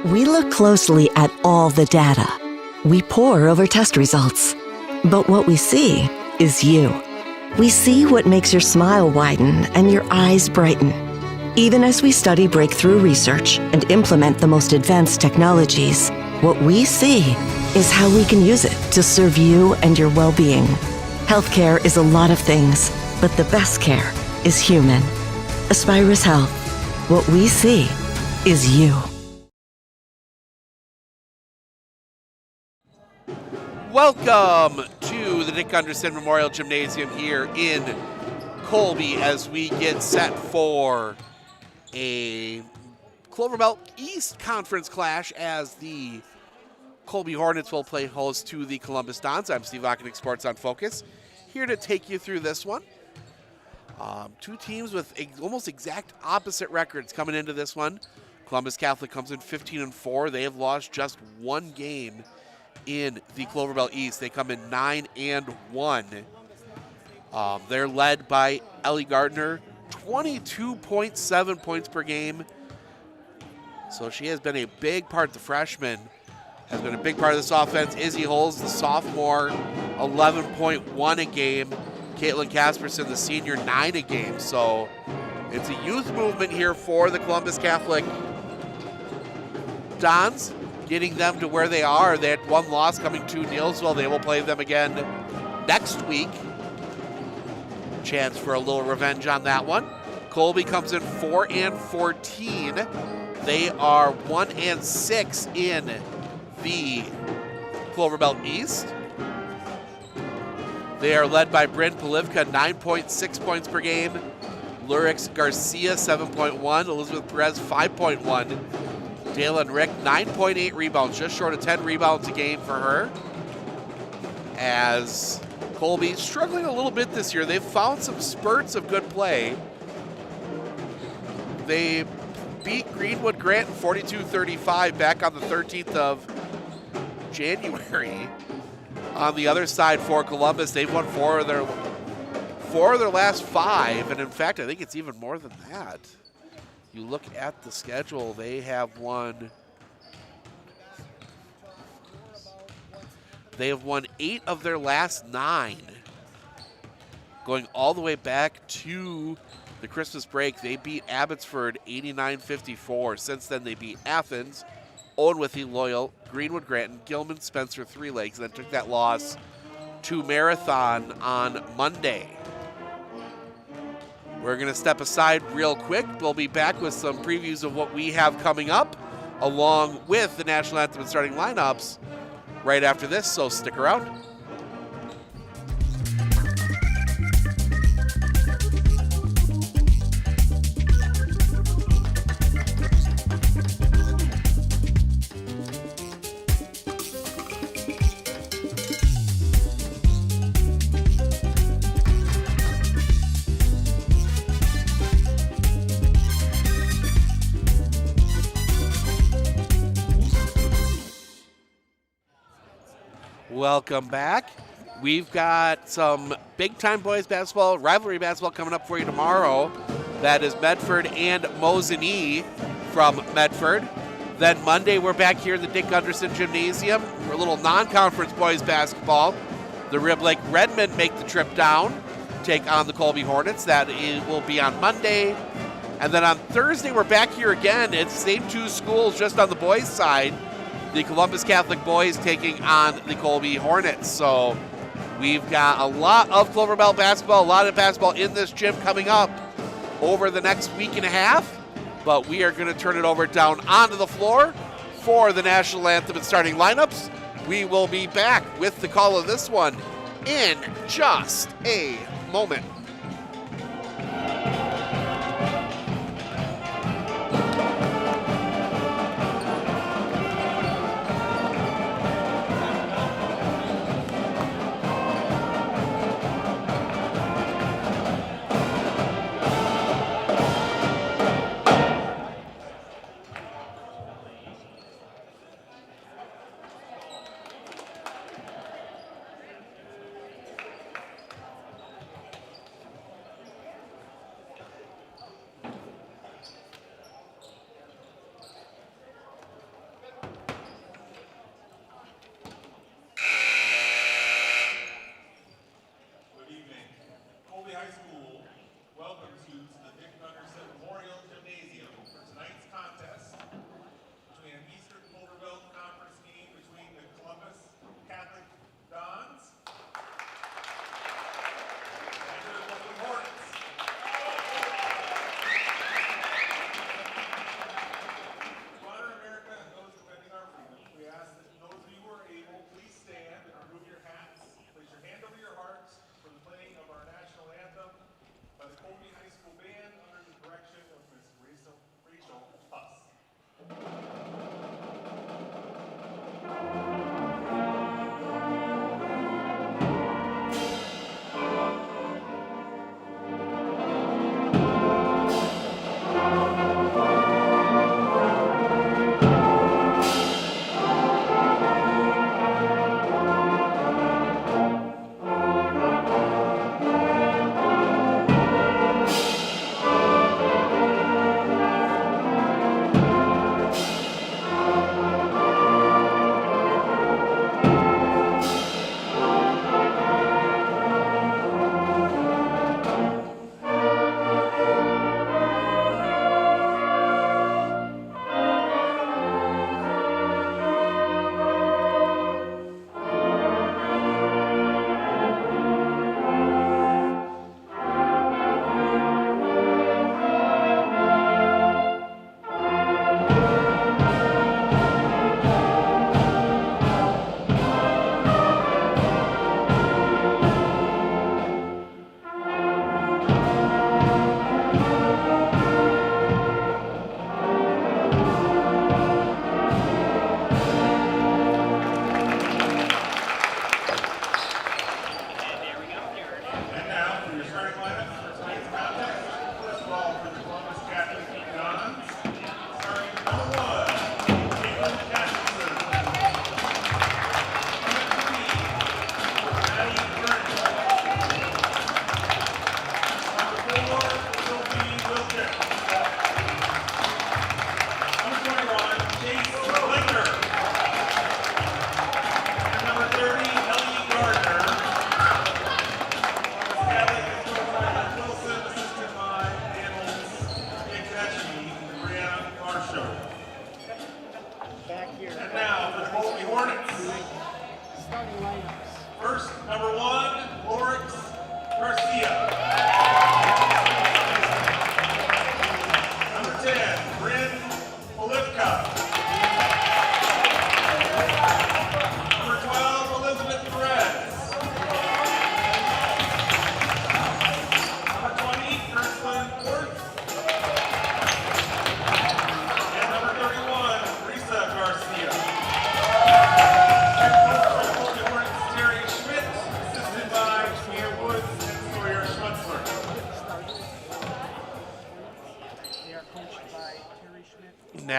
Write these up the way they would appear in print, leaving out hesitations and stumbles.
We look closely at all the data. We pore over test results. But what we see is you. We see what makes your smile widen and your eyes brighten. Even as we study breakthrough research and implement the most advanced technologies, what we see is how we can use it to serve you and your well-being. Healthcare is a lot of things, but the best care is human. Aspirus Health. What we see is you. Welcome to the Dick Gunderson Memorial Gymnasium here in Colby as we get set for a Cloverbelt East Conference clash as the Colby Hornets will play host to the Columbus Dons. I'm Steve Ockenick, Sports on Focus, here to take you through this one. Two teams with almost exact opposite records coming into this one. Columbus Catholic comes in 15-4. They have lost just one game in the Cloverbelt East. They come in 9-1. They're led by Ellie Gardner, 22.7 points per game. So she has been a big part. The freshman has been a big part of this offense. Izzy Holes, the sophomore, 11.1 a game. Caitlin Casperson, the senior, 9 a game. So it's a youth movement here for the Columbus Catholic Dons, getting them to where they are. They had one loss coming to Neilsville. They will play them again next week. Chance for a little revenge on that one. Colby comes in 4-14. They are 1-6 in the Cloverbelt East. They are led by Bryn Polivka, 9.6 points per game. Lurix Garcia, 7.1. Elizabeth Perez, 5.1. Dalen Rick, 9.8 rebounds, just short of 10 rebounds a game for her. As Colby struggling a little bit this year. They've found some spurts of good play. They beat Greenwood Granton 42-35 back on the 13th of January. On the other side for Columbus, they've won four of their last 5, and in fact, I think it's even more than that. You look at the schedule, they have won 8 of their last 9. Going all the way back to the Christmas break, they beat Abbotsford 89-54. Since then, they beat Athens, Owen Withy, Loyal, Greenwood Granton, Gilman, Spencer, Three Lakes, and then took that loss to Marathon on Monday. We're going to step aside real quick. We'll be back with some previews of what we have coming up, along with the national anthem and starting lineups right after this, so stick around. Welcome back. We've got some big-time boys basketball, rivalry basketball coming up for you tomorrow. That is Medford and Mosinee from Medford. Then Monday, we're back here at the Dick Gunderson Gymnasium for a little non-conference boys basketball. The Rib Lake Redmen make the trip down, take on the Colby Hornets. That will be on Monday. And then on Thursday, we're back here again. It's the same two schools, just on the boys' side. The Columbus Catholic boys taking on the Colby Hornets. So we've got a lot of Cloverbelt basketball, a lot of basketball in this gym coming up over the next week and a half. But we are going to turn it over down onto the floor for the national anthem and starting lineups. We will be back with the call of this one in just a moment.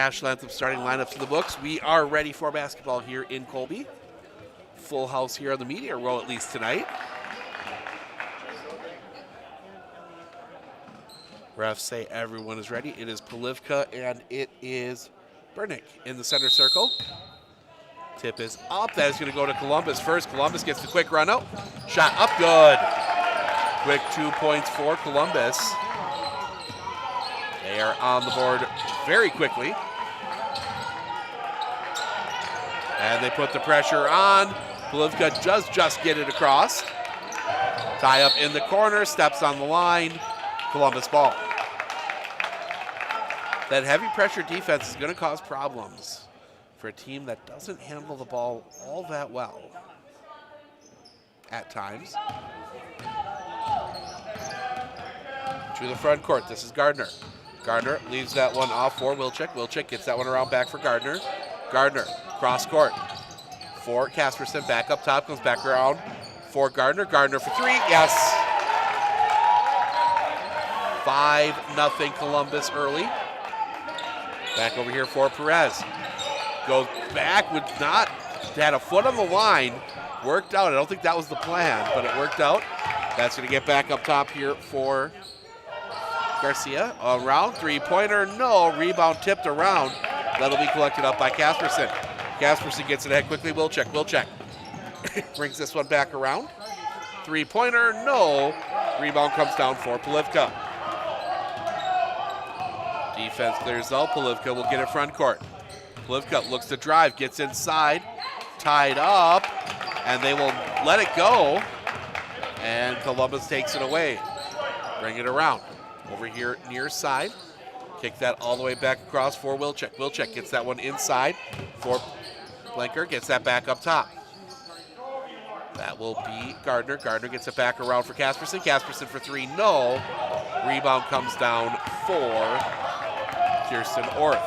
National Anthem starting lineups in the books. We are ready for basketball here in Colby. Full house here on the media row, at least tonight. Refs say everyone is ready. It is Polivka and it is Bernick in the center circle. Tip is up. That is going to go to Columbus first. Columbus gets the quick run out. Shot up, good. Quick 2 points for Columbus. They are on the board very quickly. And they put the pressure on. Polivka does just get it across. Tie up in the corner, steps on the line. Columbus ball. That heavy pressure defense is going to cause problems for a team that doesn't handle the ball all that well at times. To the front court, this is Gardner. Gardner leaves that one off for Wilczek. Wilczek gets that one around back for Gardner. Gardner, cross court for Casperson. Back up top, comes back around for Gardner. Gardner for three, yes. 5-0 Columbus early. Back over here for Perez. Goes back, would not, had a foot on the line. Worked out, I don't think that was the plan, but it worked out. That's gonna get back up top here for Garcia. Around, three-pointer, no. Rebound tipped around. That'll be collected up by Casperson. Casperson gets it ahead quickly. Wilczek. Brings this one back around. Three-pointer, no. Rebound comes down for Polivka. Defense clears out. Polivka will get it front court. Polivka looks to drive, gets inside, tied up, and they will let it go. And Columbus takes it away. Bring it around. Over here near side. Kick that all the way back across for Wilczek. Wilczek gets that one inside for Blanker. Gets that back up top. That will be Gardner. Gardner gets it back around for Casperson. Casperson for three, no. Rebound comes down for Kirsten Orth.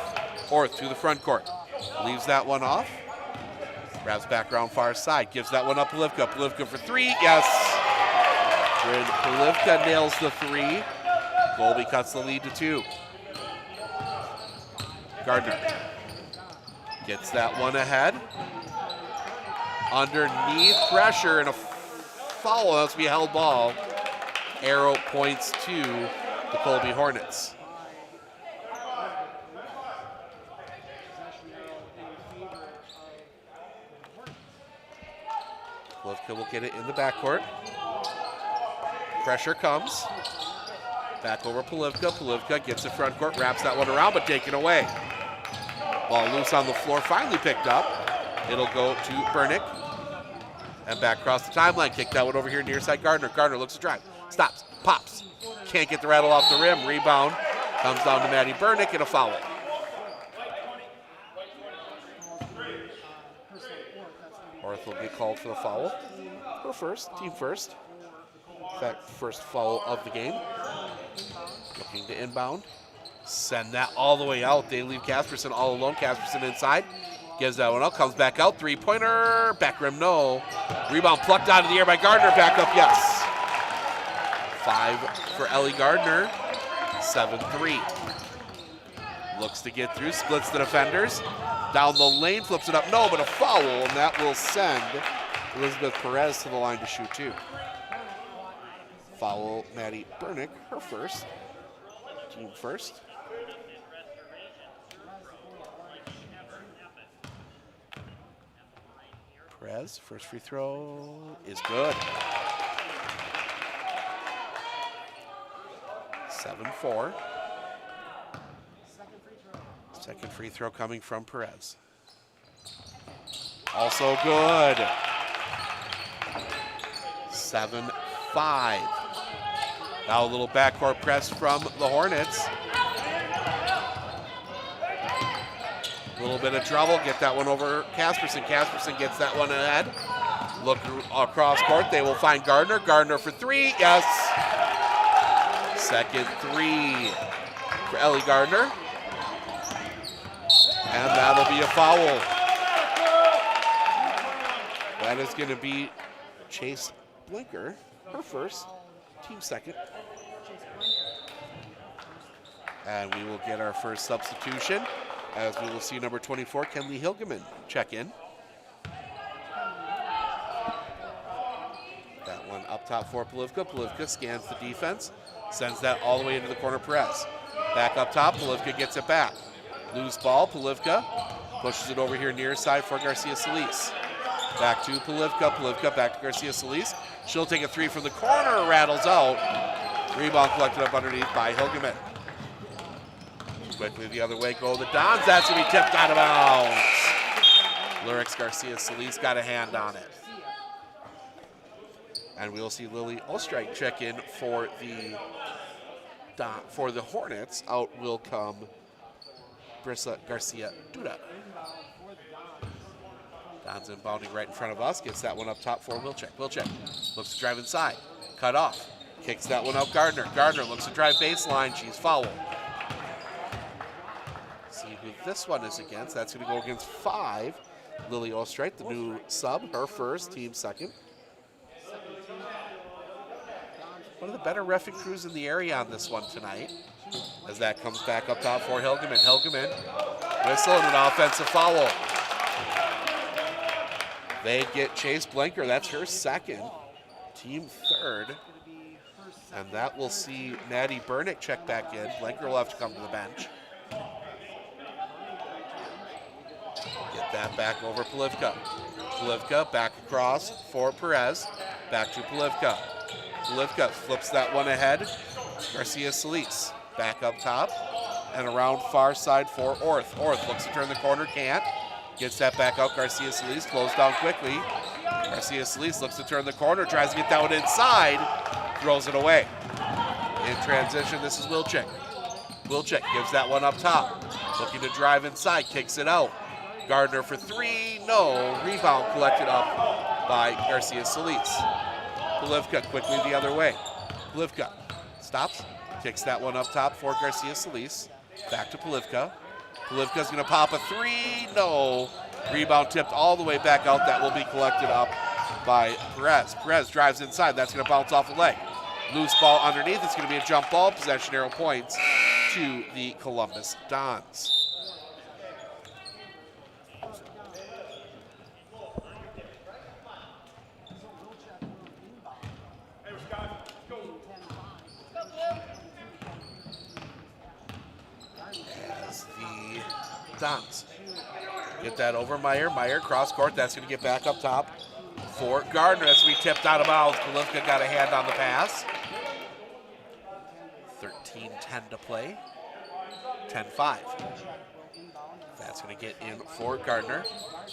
Orth to the front court. Leaves that one off. Grabs back around far side. Gives that one up Polivka. Polivka for three. Yes. Bryn Polivka nails the three. Colby cuts the lead to 2. Gardner gets that one ahead. Underneath pressure and a foul. That's be a held ball. Arrow points to the Colby Hornets. Polivka will get it in the backcourt. Pressure comes. Back over Polivka. Polivka gets the front court, wraps that one around, but taken away. Ball loose on the floor, finally picked up. It'll go to Bernick. And back across the timeline. Kick that one over here near side Gardner. Gardner looks to drive. Stops. Pops. Can't get the rattle off the rim. Rebound. Comes down to Maddie Bernick and a foul. Orth will get called for the foul. Her first. Team first. In fact, first foul of the game. Looking to inbound. Send that all the way out. They leave Casperson all alone. Casperson inside. Gives that one out. Comes back out. Three-pointer. Back rim, no. Rebound plucked out of the air by Gardner. Back up, yes. 5 for Ellie Gardner. 7-3. Looks to get through. Splits the defenders. Down the lane. Flips it up. No, but a foul. And that will send Elizabeth Perez to the line to shoot 2. Foul Maddie Bernick. Her first. Team first. Perez, first free throw is good. 7-4. Second free throw coming from Perez. Also good. 7-5. Now a little backcourt press from the Hornets. A little bit of trouble. Get that one over Casperson. Casperson gets that one ahead. Look across court. They will find Gardner. Gardner for 3. Yes. Second 3 for Ellie Gardner. And that'll be a foul. That is going to be Chase Blinker. Her first. Team second. And we will get our first substitution, as we will see number 24, Kenley Hilgeman, check in. That one up top for Polivka. Polivka scans the defense, sends that all the way into the corner press. Back up top, Polivka gets it back. Loose ball, Polivka pushes it over here near side for Garcia Solis. Back to Polivka. Polivka back to Garcia Solis. She'll take a 3 from the corner, rattles out. Rebound collected up underneath by Hilgeman. Quickly the other way go the Dons. That's going to be tipped out of bounds. Lyrics Garcia Solis got a hand on it. And we'll see Lily Ostrike check in for the Hornets. Out will come Brissa Garcia Duda. Don's inbounding right in front of us. Gets that one up top for Wilczek. Wilczek looks to drive inside. Cut off. Kicks that one out Gardner. Gardner looks to drive baseline. She's fouled. See who this one is against. That's going to go against 5. Lily Ostrike, the new sub. Her first, team second. One of the better reffing crews in the area on this one tonight. As that comes back up top for Hilgeman. Hilgeman, whistle and an offensive foul. They get Chase Blinker. That's her second. Team third. And that will see Maddie Bernick check back in. Blinker will have to come to the bench. Get that back over Polivka. Polivka back across for Perez. Back to Polivka. Polivka flips that one ahead. Garcia Solis back up top. And around far side for Orth. Orth looks to turn the corner, can't. Gets that back out. Garcia Solis closed down quickly. Garcia Solis looks to turn the corner, tries to get that one inside, throws it away. In transition, this is Wilczek. Wilczek gives that one up top. Looking to drive inside, kicks it out. Gardner for 3, no. Rebound collected up by Garcia Solis. Polivka quickly the other way. Polivka stops, kicks that one up top for Garcia Solis. Back to Polivka. Polivka's going to pop a three. No. Rebound tipped all the way back out. That will be collected up by Perez. Perez drives inside. That's going to bounce off the leg. Loose ball underneath. It's going to be a jump ball. Possession arrow points to the Columbus Dons. As the Dons get that over Meyer. Meyer cross court. That's going to get back up top for Gardner. That's going to be tipped out of bounds. Polivka got a hand on the pass. 13-10 to play. 10-5. That's going to get in for Gardner.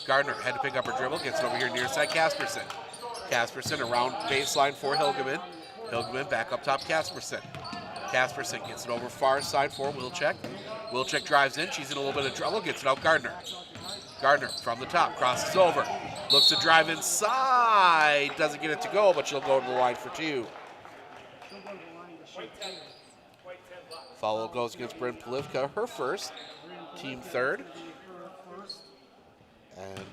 Gardner had to pick up her dribble. Gets it over here near side Casperson. Casperson around baseline for Hilgeman. Hilgeman back up top Casperson. Casperson gets it over far side for Wilczek. Wilczek drives in. She's in a little bit of trouble. Gets it out Gardner. Gardner from the top. Crosses over. Looks to drive inside. Doesn't get it to go, but she'll go to the line for two. Foul goes against Bryn Polivka. Her first. Team third. And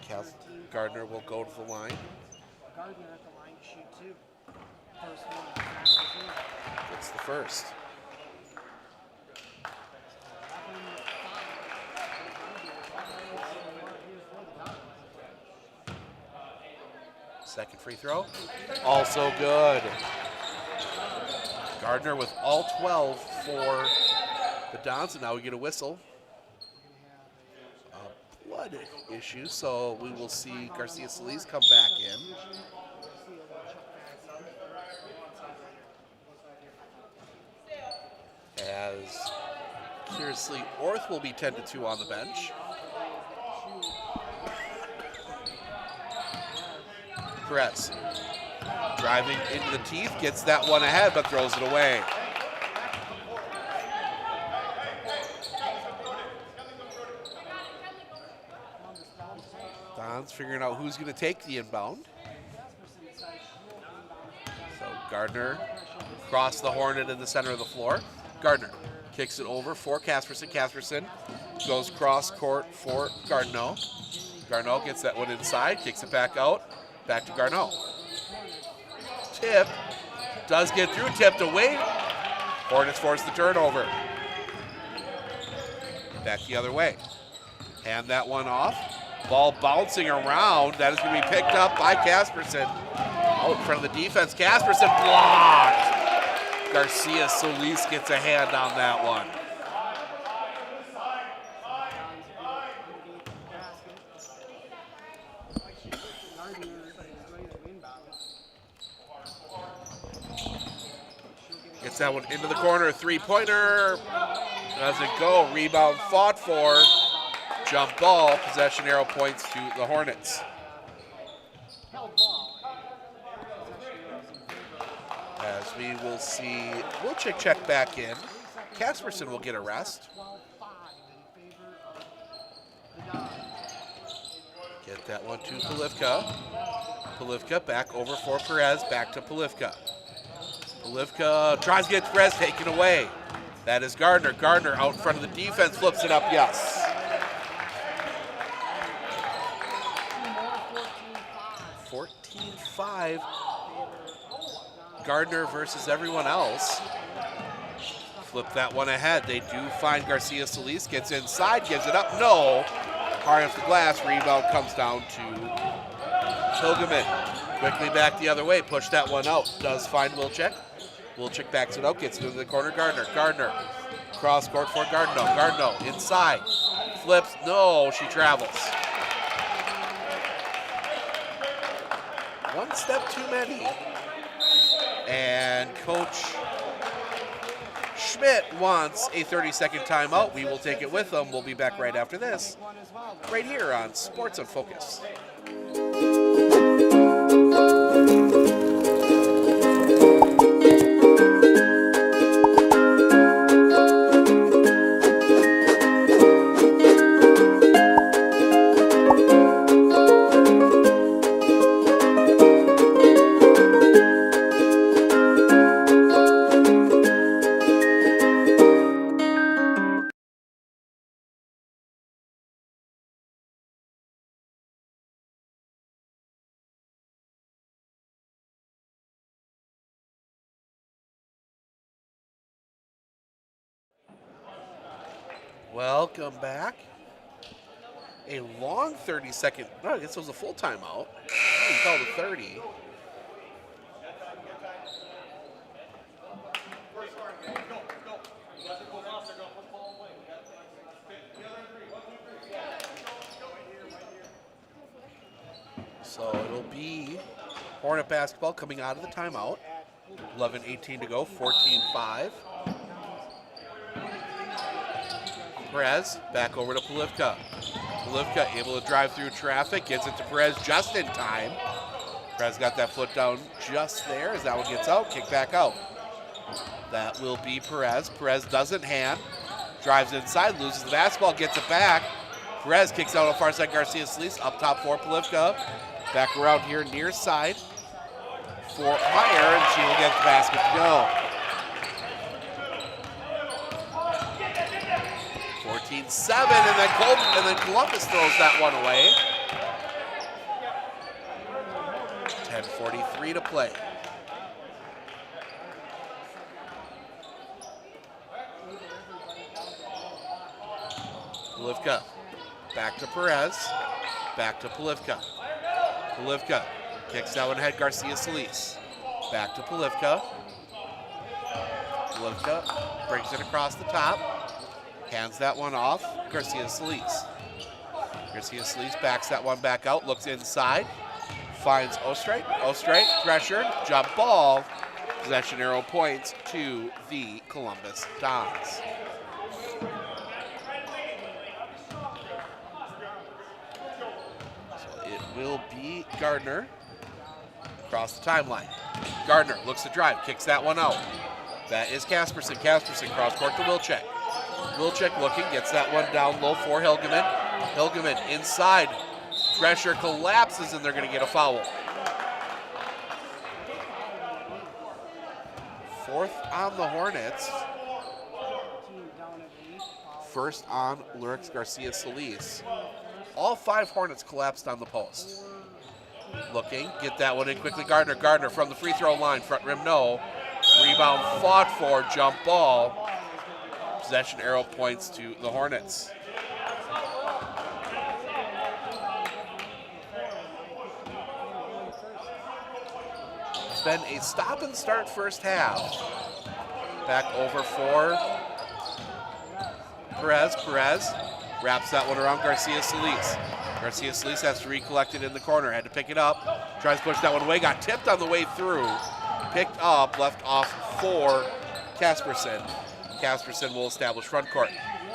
Gardner will go to the line. Gardner at the line to shoot two. First one. It's the first. Second free throw. Also good. Gardner with all 12 for the Dons, and now we get a whistle. A blood issue, so we will see Garcia Solis come back in. As curiously, Orth will be 10-2 on the bench. Perez driving into the teeth, gets that one ahead, but throws it away. Don's figuring out who's going to take the inbound. So Gardner across the Hornet in the center of the floor. Gardner kicks it over for Casperson. Casperson goes cross court for Garneau. Garneau gets that one inside, kicks it back out. Back to Garneau. Tip. Does get through, tipped away. Hornets force the turnover. Back the other way. Hand that one off. Ball bouncing around. That is going to be picked up by Casperson. Out in front of the defense. Casperson blocked. Garcia Solis gets a hand on that one. Gets that one into the corner. Three-pointer. Doesn't go. Rebound fought for. Jump ball. Possession arrow points to the Hornets. As we will see Wilczek check back in. Casperson will get a rest. Get that one to Polivka. Polivka back over for Perez. Back to Polivka. Polivka tries to get Perez taken away. That is Gardner. Gardner out in front of the defense, flips it up, yes. 14-5. Gardner versus everyone else. Flip that one ahead. They do find Garcia Solis, gets inside, gives it up. No. Hard off the glass. Rebound comes down to Hilgeman. Quickly back the other way. Push that one out. Does find Wilczek. Wilczek backs it out, gets it into the corner. Gardner. Gardner. Cross court for Garneau. Garneau inside. Flips. No, she travels. One step too many. And Coach Schmidt wants a 30-second timeout. We will take it with them. We'll be back right after this, right here on Sports on Focus. Welcome back. A long 30-second, no, I guess it was a full timeout. You called it 30. So it'll be Hornet basketball coming out of the timeout. 11:18 to go, 14-5. Perez back over to Polivka. Polivka able to drive through traffic, gets it to Perez just in time. Perez got that foot down just there as that one gets out, kick back out. That will be Perez. Perez doesn't hand, drives inside, loses the basketball, gets it back. Perez kicks out on far side, Garcia Solis up top for Polivka. Back around here near side for Meyer, and she will get the basket to go. 14-7, and then Columbus throws that one away. 10:43 to play. Polivka back to Perez, back to Polivka. Polivka kicks that one ahead, Garcia Solis. Back to Polivka. Polivka brings it across the top. Hands that one off, Garcia Solis. Garcia Solis backs that one back out, looks inside. Finds Ostreit. Ostreit, pressure, jump ball. Possession arrow points to the Columbus Dons. It will be Gardner across the timeline. Gardner looks to drive, kicks that one out. That is Kasperson. Kasperson cross court to Wilczek. Wilczek looking, gets that one down low for Hilgeman. Hilgeman inside. Pressure collapses and they're going to get a foul. Fourth on the Hornets. First on Lurix Garcia Solis. All 5 Hornets collapsed on the post. Looking, get that one in quickly. Gardner. Gardner from the free throw line. Front rim, no. Rebound fought for, jump ball. Possession arrow points to the Hornets. It's been a stop and start first half. Back over for Perez. Perez wraps that one around Garcia Solis. Garcia Solis has to recollect it in the corner. Had to pick it up. Tries to push that one away. Got tipped on the way through. Picked up, left off for Kasperson. Kasperson will establish front court.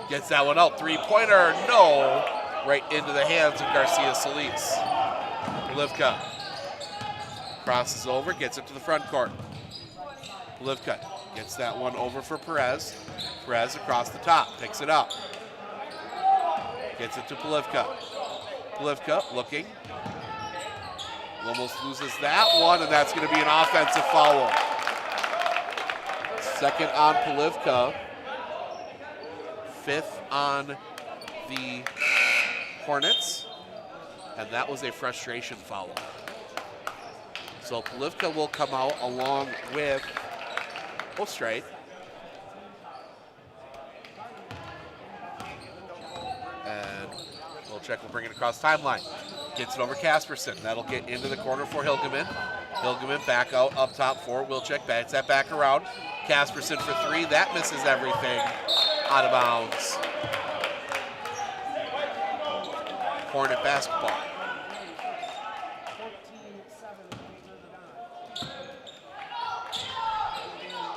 Gets that one out. Three-pointer, no. Right into the hands of Garcia Solis. Polivka crosses over, gets it to the front court. Polivka gets that one over for Perez. Perez across the top, picks it up. Gets it to Polivka. Polivka looking. Almost loses that one, and that's going to be an offensive foul. Second on Polivka. 5th on the Hornets. And that was a frustration foul. So Polivka will come out along with Ostreit. And Wilczek will bring it across timeline. Gets it over Kasperson. That'll get into the corner for Hilgeman. Hilgeman back out up top for Wilczek. Bats that back around. Kasperson for 3. That misses everything. Out of bounds. Hornet basketball.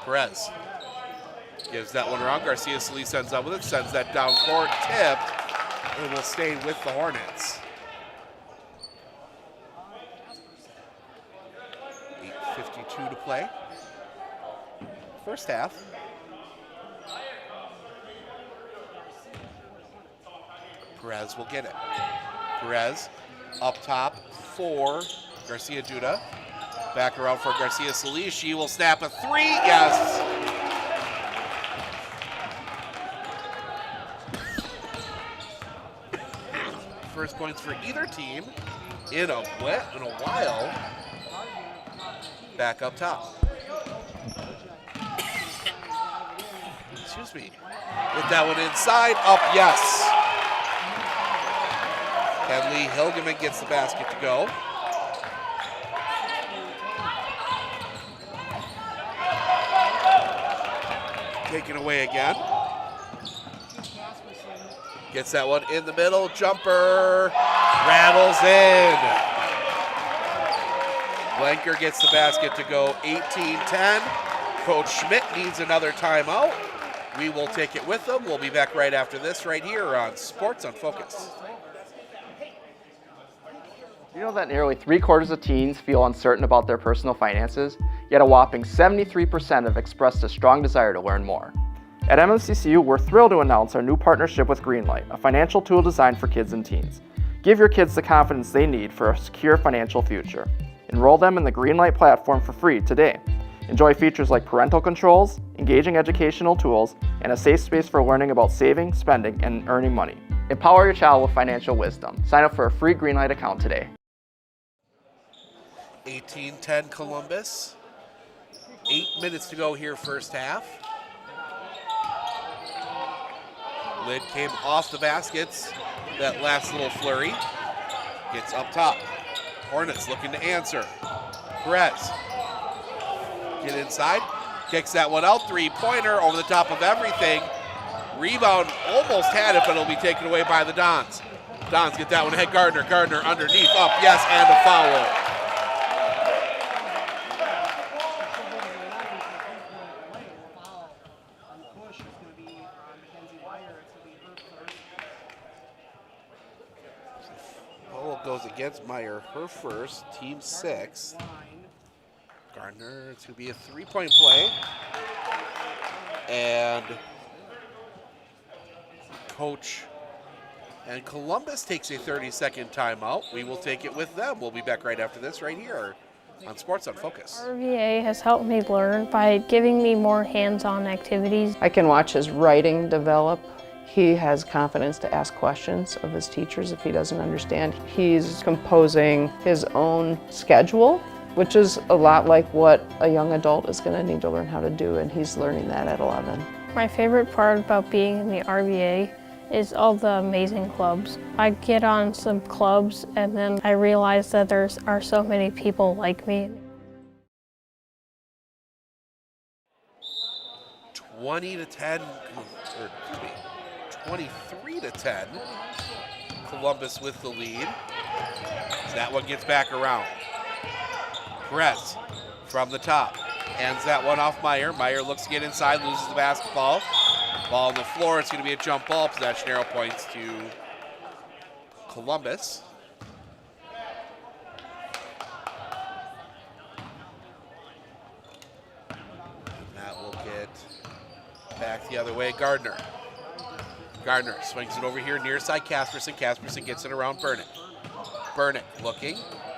Perez gives that one around. Garcia Solis ends up with it. Sends that down court. Tipped. It will stay with the Hornets. 8:52 to play. First half. Perez will get it. Perez up top for Garcia Duda. Back around for Garcia Solis. She will snap a 3. Yes. First points for either team in a while. Back up top. excuse me. Get that one inside, up, yes. Henley Hilgeman gets the basket to go. Taken away again. Gets that one in the middle, jumper, rattles in. Blanker gets the basket to go 18-10. Coach Schmidt needs another timeout. We will take it with them. We'll be back right after this right here on Sports on Focus. You know that nearly 3/4 of teens feel uncertain about their personal finances, yet a whopping 73% have expressed a strong desire to learn more. At MSCCU, we're thrilled to announce our new partnership with Greenlight, a financial tool designed for kids and teens. Give your kids the confidence they need for a secure financial future. Enroll them in the Greenlight platform for free today. Enjoy features like parental controls, engaging educational tools, and a safe space for learning about saving, spending, and earning money. Empower your child with financial wisdom. Sign up for a free Greenlight account today. 18-10 Columbus. 8 minutes to go here first half. Lid came off the baskets. That last little flurry. Gets up top. Hornets looking to answer. Perez. Get inside. Kicks that one out. Three-pointer over the top of everything. Rebound almost had it, but it'll be taken away by the Dons. Dons get that one ahead. Gardner. Gardner underneath. Up, yes, and a foul. Goes against Meyer, her first, team 6. Gardner, it's going to be a 3-point play. And Coach, and Columbus takes a 30-second timeout. We will take it with them. We'll be back right after this right here on Sports on Focus. RVA has helped me learn by giving me more hands-on activities. I can watch his writing develop. He has confidence to ask questions of his teachers if he doesn't understand. He's composing his own schedule, which is a lot like what a young adult is going to need to learn how to do, and he's learning that at 11. My favorite part about being in the RVA is all the amazing clubs. I get on some clubs and then I realize that there are so many people like me. 20-10, or 23-10. Columbus with the lead. That one gets back around. Perez from the top. Hands that one off Meyer. Meyer looks to get inside, loses the basketball. Ball on the floor. It's going to be a jump ball. Possession arrow points to Columbus. And that will get back the other way. Gardner. Gardner swings it over here near side Casperson. Casperson gets it around Burnick. Burnick looking,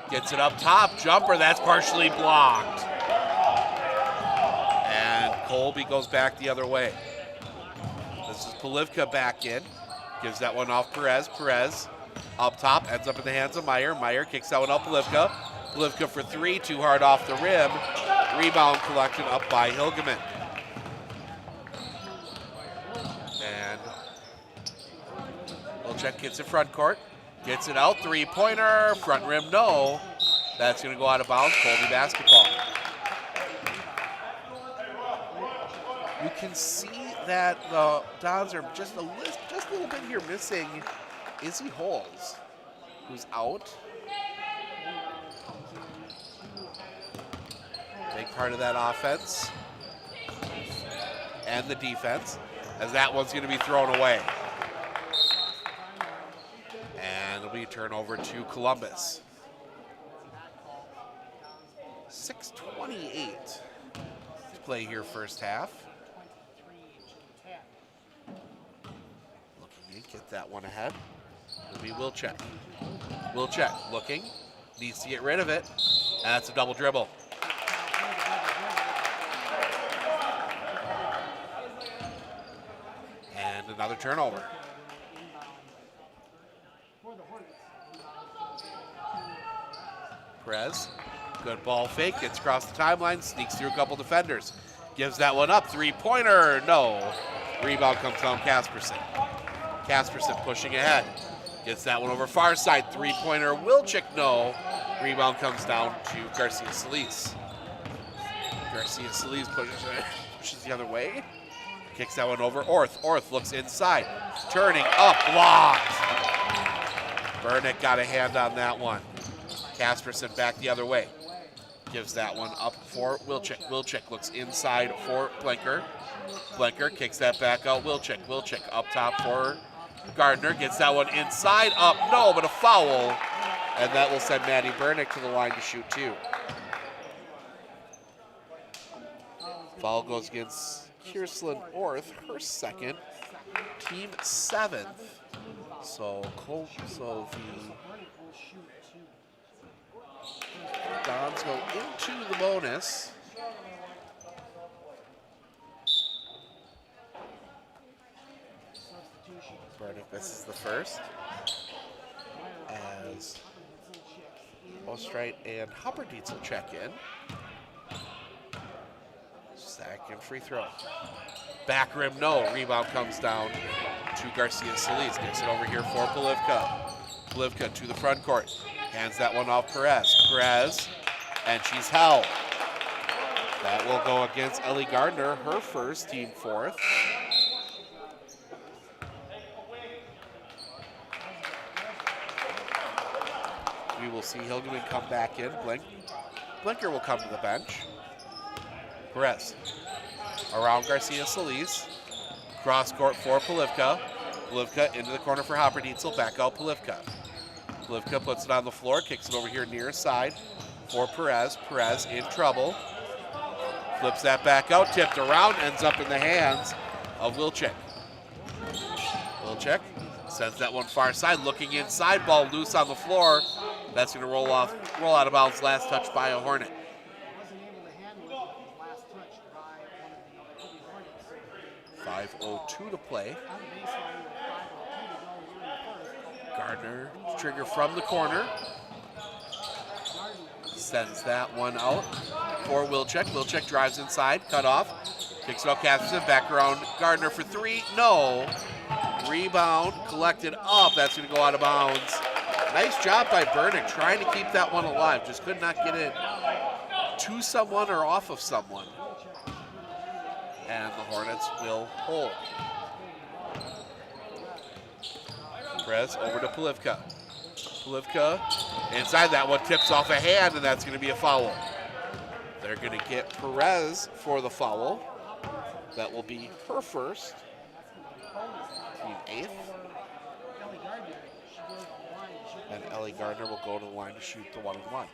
gets it up top. Jumper, that's partially blocked. And Colby goes back the other way. This is Polivka back in. Gives that one off Perez. Perez up top, ends up in the hands of Meyer. Meyer kicks that one up Polivka. Polivka for three, too hard off the rim. Rebound collected up by Hilgeman. And Wilczek gets it front court. Gets it out, three-pointer, front rim, no. That's gonna go out of bounds, Colby basketball. You can see that the Dons are just a little bit here missing Izzy Holes, who's out. Big part of that offense and the defense, as that one's gonna be thrown away. And it'll be a turnover to Columbus. 6:28 to play here first half. Looking to get that one ahead. It'll be Wilczek. Wilczek looking, needs to get rid of it. And that's a double dribble. And another turnover. Perez, good ball fake, gets across the timeline, sneaks through a couple defenders. Gives that one up, three-pointer, no. Rebound comes down Casperson. Casperson pushing ahead. Gets that one over far side. Three-pointer, Wilczyk, no. Rebound comes down to Garcia Solis. Garcia Solis pushes the other way. Kicks that one over. Orth looks inside. Turning up, blocked. Burnick got a hand on that one. Casperson back the other way. Gives that one up for Wilczyk. Wilczyk looks inside for Blinker. Blinker kicks that back out. Wilczyk up top for Gardner. Gets that one inside, up, no, but a foul. And that will send Maddie Burnick to the line to shoot two. Foul goes against Kirslyn Orth, her second, team 7th. So the Dons go into the bonus. Burnick misses the first, as Ostreit and Hopperdietz will check in. Second free throw. Back rim, no. Rebound comes down to Garcia Solis. Gets it over here for Polivka. Polivka to the front court. Hands that one off Perez, and she's held. That will go against Ellie Gardner, her first, team 4th. We will see Hilgeman come back in. Blinker will come to the bench. Perez around Garcia Solis. Cross court for Polivka. Polivka into the corner for Hopperdietzel. Back out Polivka. Polivka puts it on the floor, kicks it over here near side for Perez. Perez in trouble. Flips that back out, tipped around, ends up in the hands of Wilczyk. Wilczyk sends that one far side, looking inside, ball loose on the floor. That's going to roll out of bounds. Last touch by a Hornet. 5:02 to play. Gardner, trigger from the corner. Sends that one out for Wilczyk. Wilczyk drives inside, cut off. Kicks it out, Casperson, back around Gardner for three. No. Rebound, collected up. That's going to go out of bounds. Nice job by Burnick trying to keep that one alive. Just could not get it to someone or off of someone. And the Hornets will hold. Perez over to Polivka. Polivka inside, that one tips off a hand, and that's going to be a foul. They're going to get Perez for the foul. That will be her first. Team 8th. And Ellie Gardner will go to the line to shoot the 1-and-1.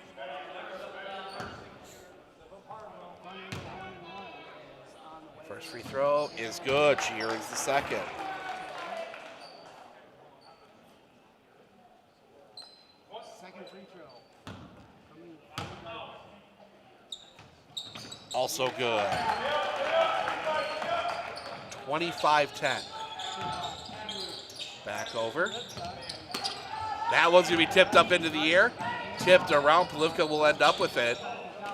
First free throw is good. She earns the second. Second free throw. Also good. 25-10. Back over. That one's going to be tipped up into the air. Tipped around. Polivka will end up with it.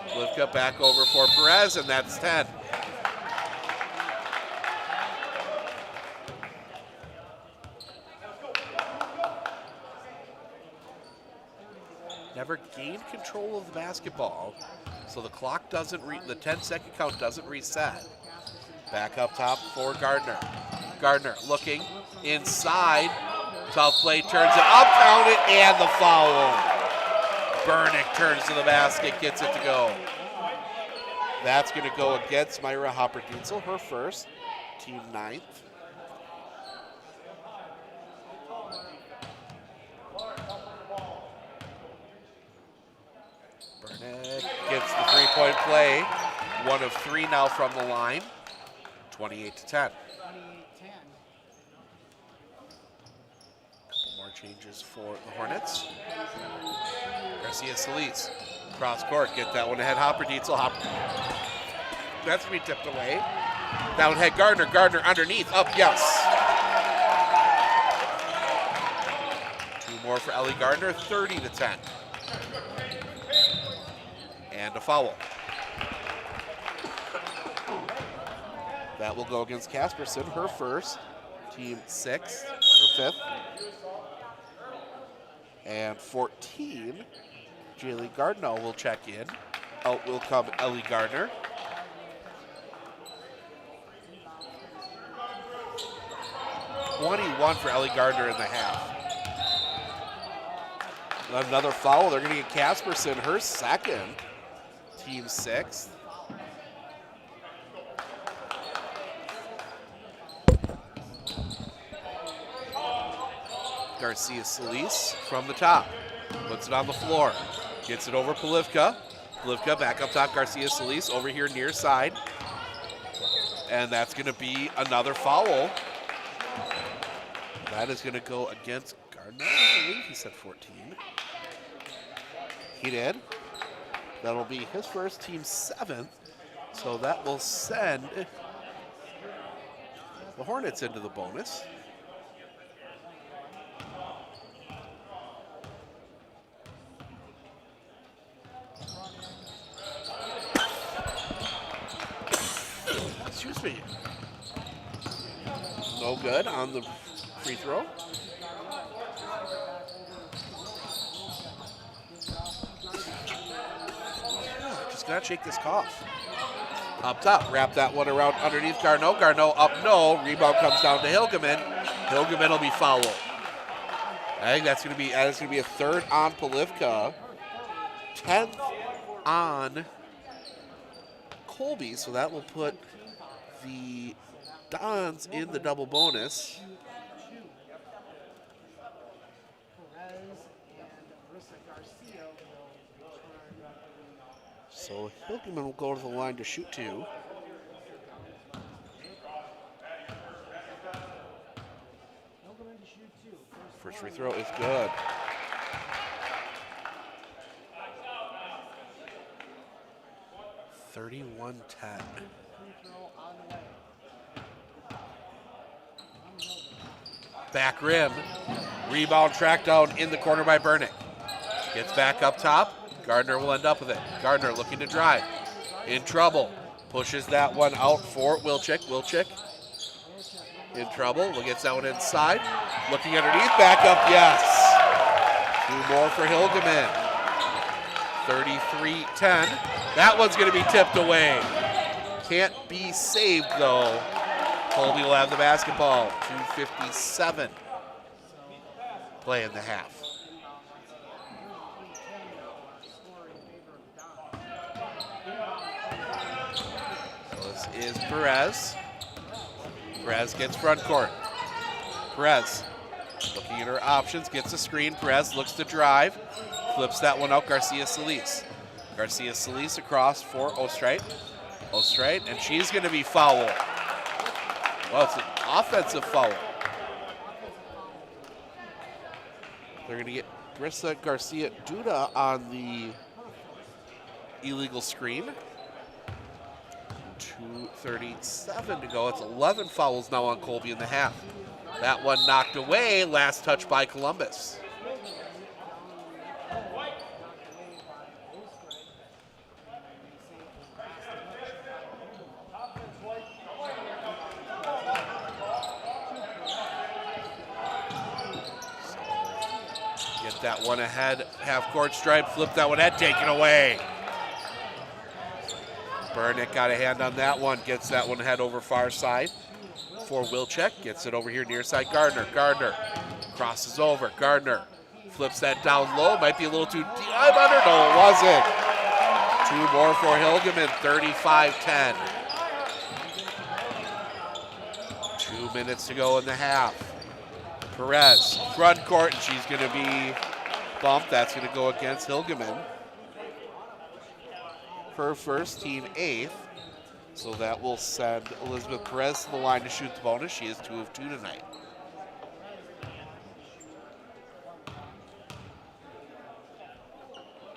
Polivka back over for Perez, and that's 10. Never gained control of the basketball, so the clock doesn't the 10-second count doesn't reset. Back up top for Gardner. Gardner looking inside. South play turns it up, count it, and the foul. Burnick turns to the basket, gets it to go. That's going to go against Myra Hopperdietzel, her first, team 9th. Burnick gets the three-point play. 1 of 3 now from the line. 28-10. More changes for the Hornets. Garcia Solis, cross court, get that one ahead. Hopperdietzel, that's going to be tipped away. That one ahead, Gardner. Gardner underneath, up, yes. 2 more for Ellie Gardner, 30-10. And a foul. That will go against Casperson, her first, team 6th or 5th. And 14, Jaylee Gardner will check in. Out will come Ellie Gardner. .21 for Ellie Gardner in the half. Another foul. They're going to get Casperson, her second, team 6th. Garcia Solis from the top. Puts it on the floor. Gets it over Polivka. Polivka back up top. Garcia Solis over here near side. And that's going to be another foul. That is going to go against Gardner. I believe he said 14. He did. That'll be his first, team 7th. So that will send the Hornets into the bonus. Excuse me. No good on the free throw. Just gotta shake this cough. Up top, wrap that one around underneath Garneau. Garneau up, no. Rebound comes down to Hilgeman. Hilgeman will be fouled. I think that's gonna be a third on Polivka, 10th on Colby. So that will put the Dons in the double bonus. So Hilgeman will go to the line to shoot 2. First free throw is good. (31-10). Back rim. Rebound tracked down in the corner by Burnick. Gets back up top. Gardner will end up with it. Gardner looking to drive. In trouble. Pushes that one out for Wilczek. Wilczek in trouble. Gets that one inside. Looking underneath. Back up. Yes. 2 more for Hilgeman. 33-10. That one's going to be tipped away. Can't be saved, though. Colby will have the basketball. 2:57 play in the half. So this is Perez. Perez gets front court. Perez looking at her options, gets a screen. Perez looks to drive. Flips that one out. Garcia Solis. Garcia Solis across for Ostreit. Ostreit, and she's going to be fouled. Well, it's an offensive foul. They're going to get Brissa Garcia Duda on the illegal screen. 2:37 to go. It's 11 fouls now on Colby in the half. That one knocked away. Last touch by Columbus. That one ahead, half-court stripe, flip that one head, taken away. Burnick got a hand on that one, gets that one head over far side for Wilczek, gets it over here near side. Gardner crosses over. Gardner flips that down low, might be a little too deep. I'm under, no, it wasn't. 2 more for Hilgeman, 35-10. 2 minutes to go in the half. Perez, front court, and she's going to be bumped. That's going to go against Hilgeman. Her first, team 8th. So that will send Elizabeth Perez to the line to shoot the bonus. She is 2 of 2 tonight.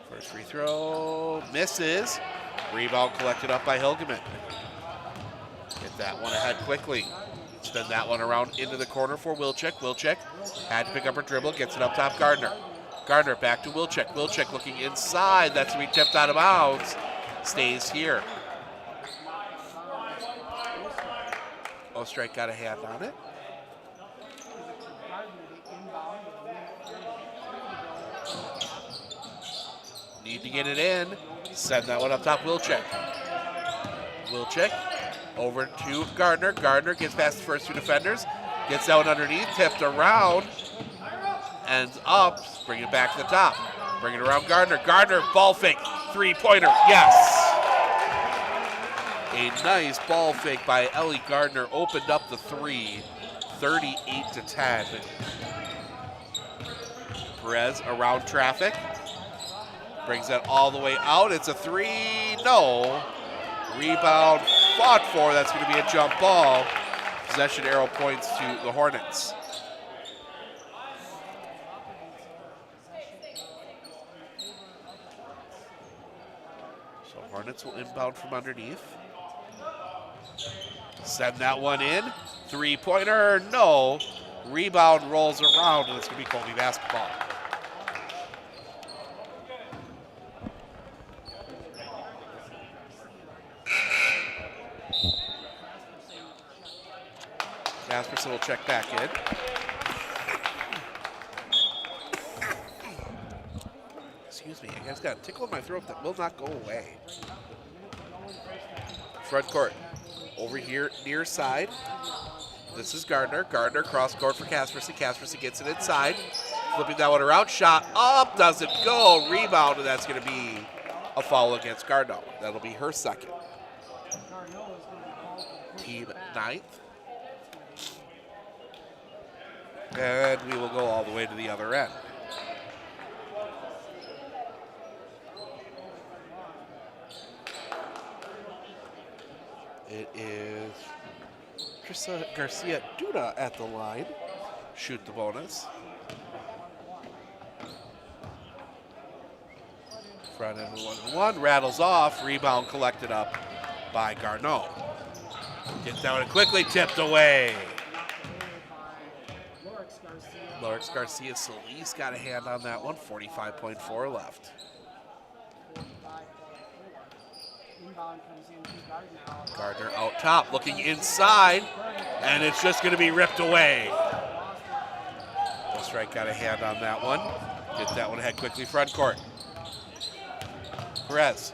First free throw, misses. Rebound collected up by Hilgeman. Get that one ahead quickly. Spin that one around into the corner for Wilczek. Wilczek had to pick up her dribble, gets it up top, Gardner. Gardner back to Wilczek. Wilczek looking inside. That's going to be tipped out of bounds. Stays here. Ostrike got a hand on it. Need to get it in. Send that one up top, Wilczek. Wilczek over to Gardner. Gardner gets past the first two defenders. Gets that one underneath, tipped around. Ends up, bring it back to the top. Bring it around Gardner. Gardner, ball fake, three-pointer, yes! A nice ball fake by Ellie Gardner opened up the three, 38-10. Perez around traffic. Brings that all the way out. It's a three, no. Rebound fought for. That's going to be a jump ball. Possession arrow points to the Hornets. So Hornets will inbound from underneath. Send that one in. Three-pointer, no. Rebound rolls around, and it's going to be Colby basketball. Casperson will check back in. Excuse me, I just got a tickle in my throat that will not go away. Front court. Over here, near side. This is Gardner. Gardner cross court for Casperson. Casperson gets it inside. Flipping that one around. Shot up, doesn't go. Rebound, and that's going to be a foul against Gardner. That'll be her second. Team ninth. And we will go all the way to the other end. It is Trissa Garcia Duda at the line. Shoot the bonus. Front end 1-1. Rattles off. Rebound collected up by Garneau. Gets down and quickly tipped away. Lawrence Garcia Solis got a hand on that one. 45.4 left. Gardner out top, looking inside, and it's just going to be ripped away. Ostrike got a hand on that one. Get that one ahead quickly, front court. Perez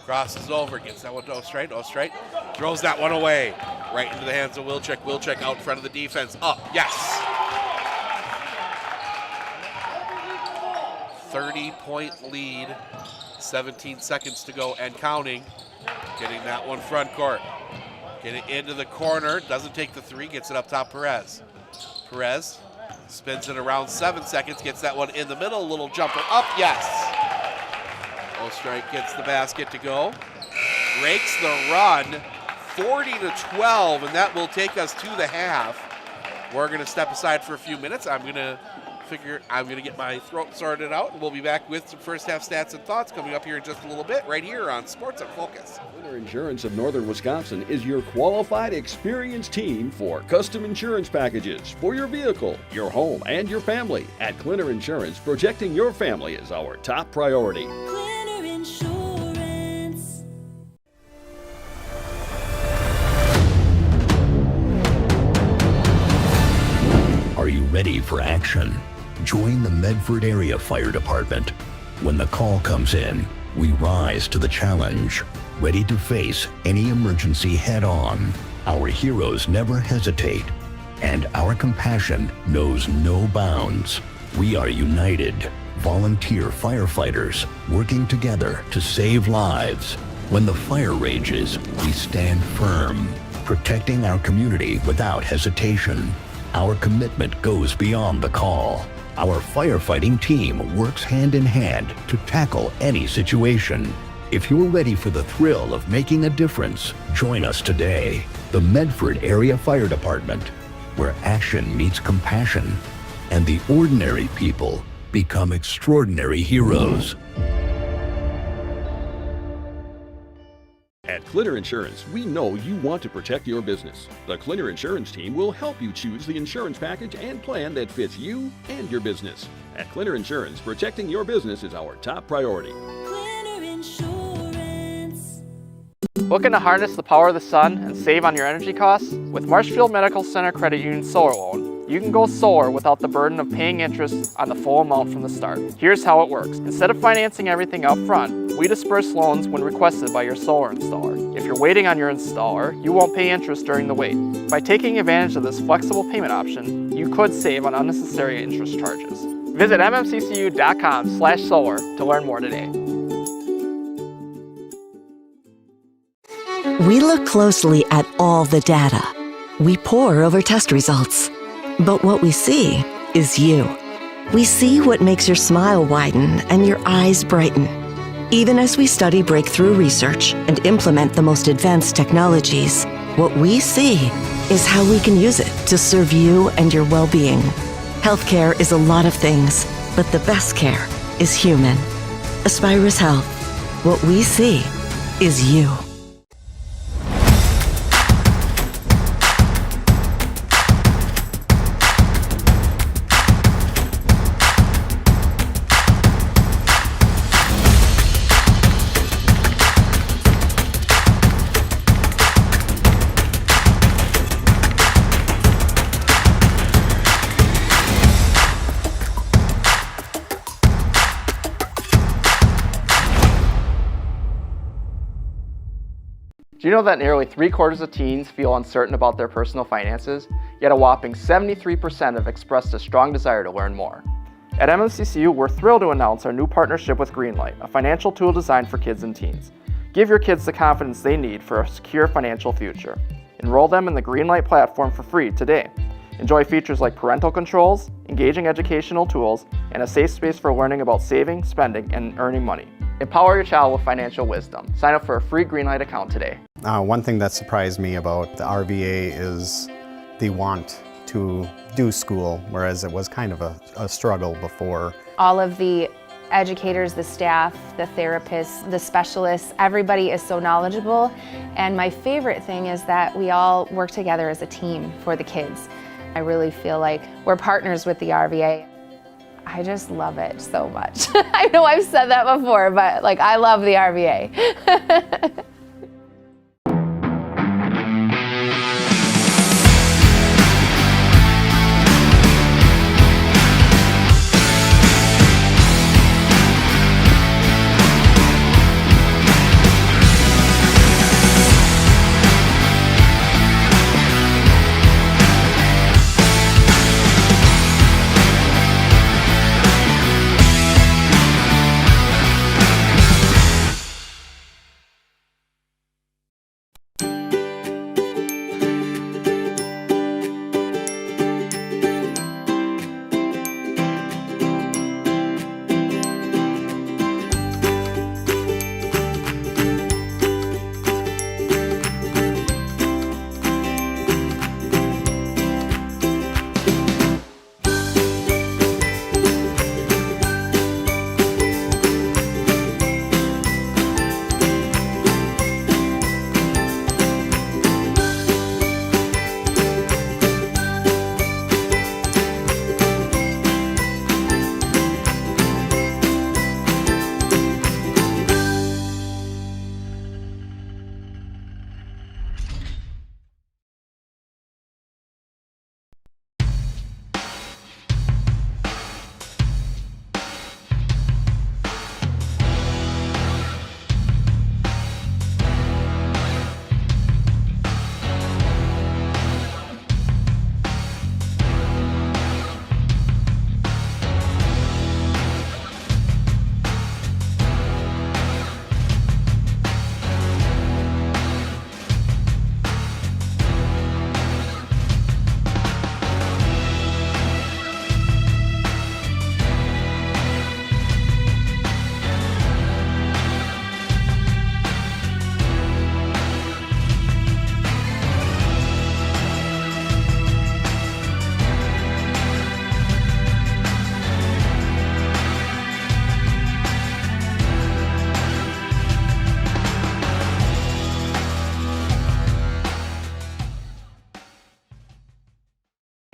crosses over, gets that one to Ostrike. Ostrike throws that one away. Right into the hands of Wilczek. Wilczek out in front of the defense. Up, yes! 30-point lead, 17 seconds to go and counting. Getting that one front court. Get it into the corner, doesn't take the three, gets it up top Perez. Perez spins it around 7 seconds, gets that one in the middle, little jumper up, yes. Ostrike gets the basket to go. Breaks the run, 40-12, and that will take us to the half. We're gonna step aside for a few minutes. I'm gonna get my throat sorted out, and we'll be back with some first half stats and thoughts coming up here in just a little bit, right here on Sports on Focus. Clinner Insurance of Northern Wisconsin is your qualified, experienced team for custom insurance packages for your vehicle, your home, and your family. At Clinner Insurance, protecting your family is our top priority. Clinner Insurance. Are you ready for action? Join the Medford Area Fire Department. When the call comes in, we rise to the challenge, ready to face any emergency head-on. Our heroes never hesitate, and our compassion knows no bounds. We are united, volunteer firefighters working together to save lives. When the fire rages, we stand firm, protecting our community without hesitation. Our commitment goes beyond the call. Our firefighting team works hand in hand to tackle any situation. If you're ready for the thrill of making a difference, join us today. The Medford Area Fire Department, where action meets compassion, and the ordinary people become extraordinary heroes. At Clinner Insurance, we know you want to protect your business. The Clinner Insurance team will help you choose the insurance package and plan that fits you and your business. At Clinner Insurance, protecting your business is our top priority. Clinner Insurance. Looking to harness the power of the sun and save on your energy costs? With Marshfield Medical Center Credit Union Solar Loan, you can go solar without the burden of paying interest on the full amount from the start. Here's how it works. Instead of financing everything up front, we disperse loans when requested by your solar installer. If you're waiting on your installer, you won't pay interest during the wait. By taking advantage of this flexible payment option, you could save on unnecessary interest charges. Visit mmccu.com/solar to learn more today. We look closely at all the data. We pore over test results. But what we see is you. We see what makes your smile widen and your eyes brighten. Even as we study breakthrough research and implement the most advanced technologies, what we see is how we can use it to serve you and your well-being. Healthcare is a lot of things, but the best care is human. Aspirus Health. What we see is you. Do you know that nearly 3/4 of teens feel uncertain about their personal finances, yet a whopping 73% have expressed a strong desire to learn more? At MMCCU, we're thrilled to announce our new partnership with Greenlight, a financial tool designed for kids and teens. Give your kids the confidence they need for a secure financial future. Enroll them in the Greenlight platform for free today. Enjoy features like parental controls, engaging educational tools, and a safe space for learning about saving, spending, and earning money. Empower your child with financial wisdom. Sign up for a free Greenlight account today. One thing that surprised me about the RVA is the want to do school, whereas it was kind of a struggle before. All of the educators, the staff, the therapists, the specialists, everybody is so knowledgeable. And my favorite thing is that we all work together as a team for the kids. I really feel like we're partners with the RVA. I just love it so much. I know I've said that before, but like I love the RVA.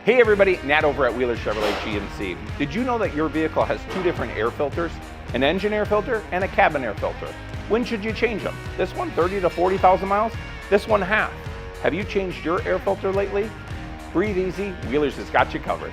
Hey everybody, Nat over at Wheeler Chevrolet GMC. Did you know that your vehicle has two different air filters? An engine air filter and a cabin air filter. When should you change them? This one 30 to 40,000 miles? This one half. Have you changed your air filter lately? Breathe easy, Wheelers has got you covered.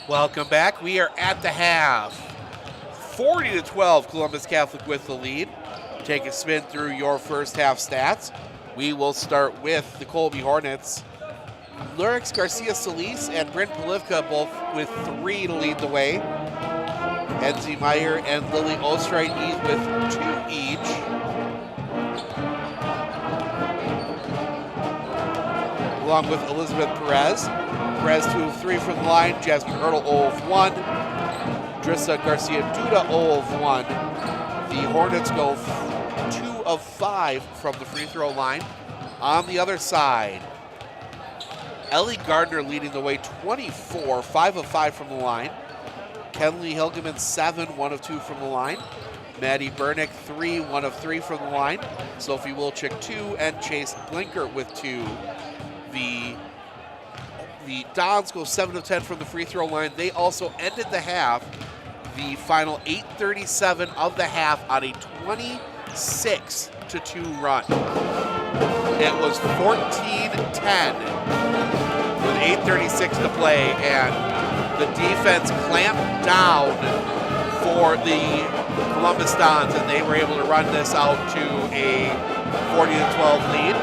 Welcome back. We are at the half. 40-12, Columbus Catholic with the lead. Take a spin through your first half stats. We will start with the Colby Hornets. Lurix Garcia Solis and Bryn Polivka both with 3 to lead the way. Enzi Meyer and Lily Ostreit with 2 each. Along with Elizabeth Perez. Perez 2 of 3 from the line. Jasmine Ertl 0 of 1. Drissa Garcia Duda 0 of 1. The Hornets go 2 of 5 from the free throw line. On the other side, Ellie Gardner leading the way 24, 5 of 5 from the line. Kenley Hilgeman 7, 1 of 2 from the line. Maddie Bernick 3, 1 of 3 from the line. Sophie Wilczyk 2 and Chase Blinker with 2. The Dons go 7 of 10 from the free throw line. They also ended the half, the final 8:37 of the half, on a 26-2 run. It was 14-10 with 8:36 to play, and the defense clamped down for the Columbus Dons, and they were able to run this out to a 40-12 lead.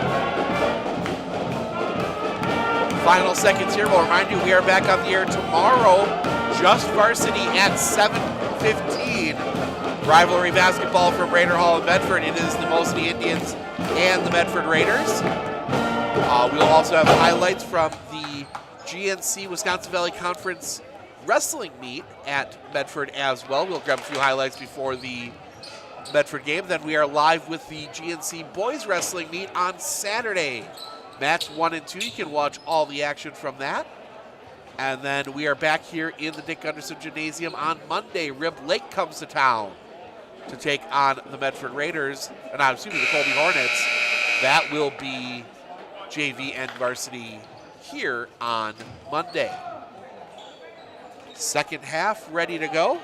Final seconds here. We'll remind you we are back on the air tomorrow, just varsity at 7:15. Rivalry basketball from Raider Hall in Medford. It is the Moseley Indians and the Medford Raiders. We'll also have highlights from the GNC Wisconsin Valley Conference wrestling meet at Medford as well. We'll grab a few highlights before the Medford game. Then we are live with the GNC boys wrestling meet on Saturday. Match 1 and 2, you can watch all the action from that. And then we are back here in the Dick Gunderson Gymnasium on Monday. Rib Lake comes to town to take on the Medford Raiders, and I'm assuming the Colby Hornets. That will be JV and varsity here on Monday. Second half ready to go.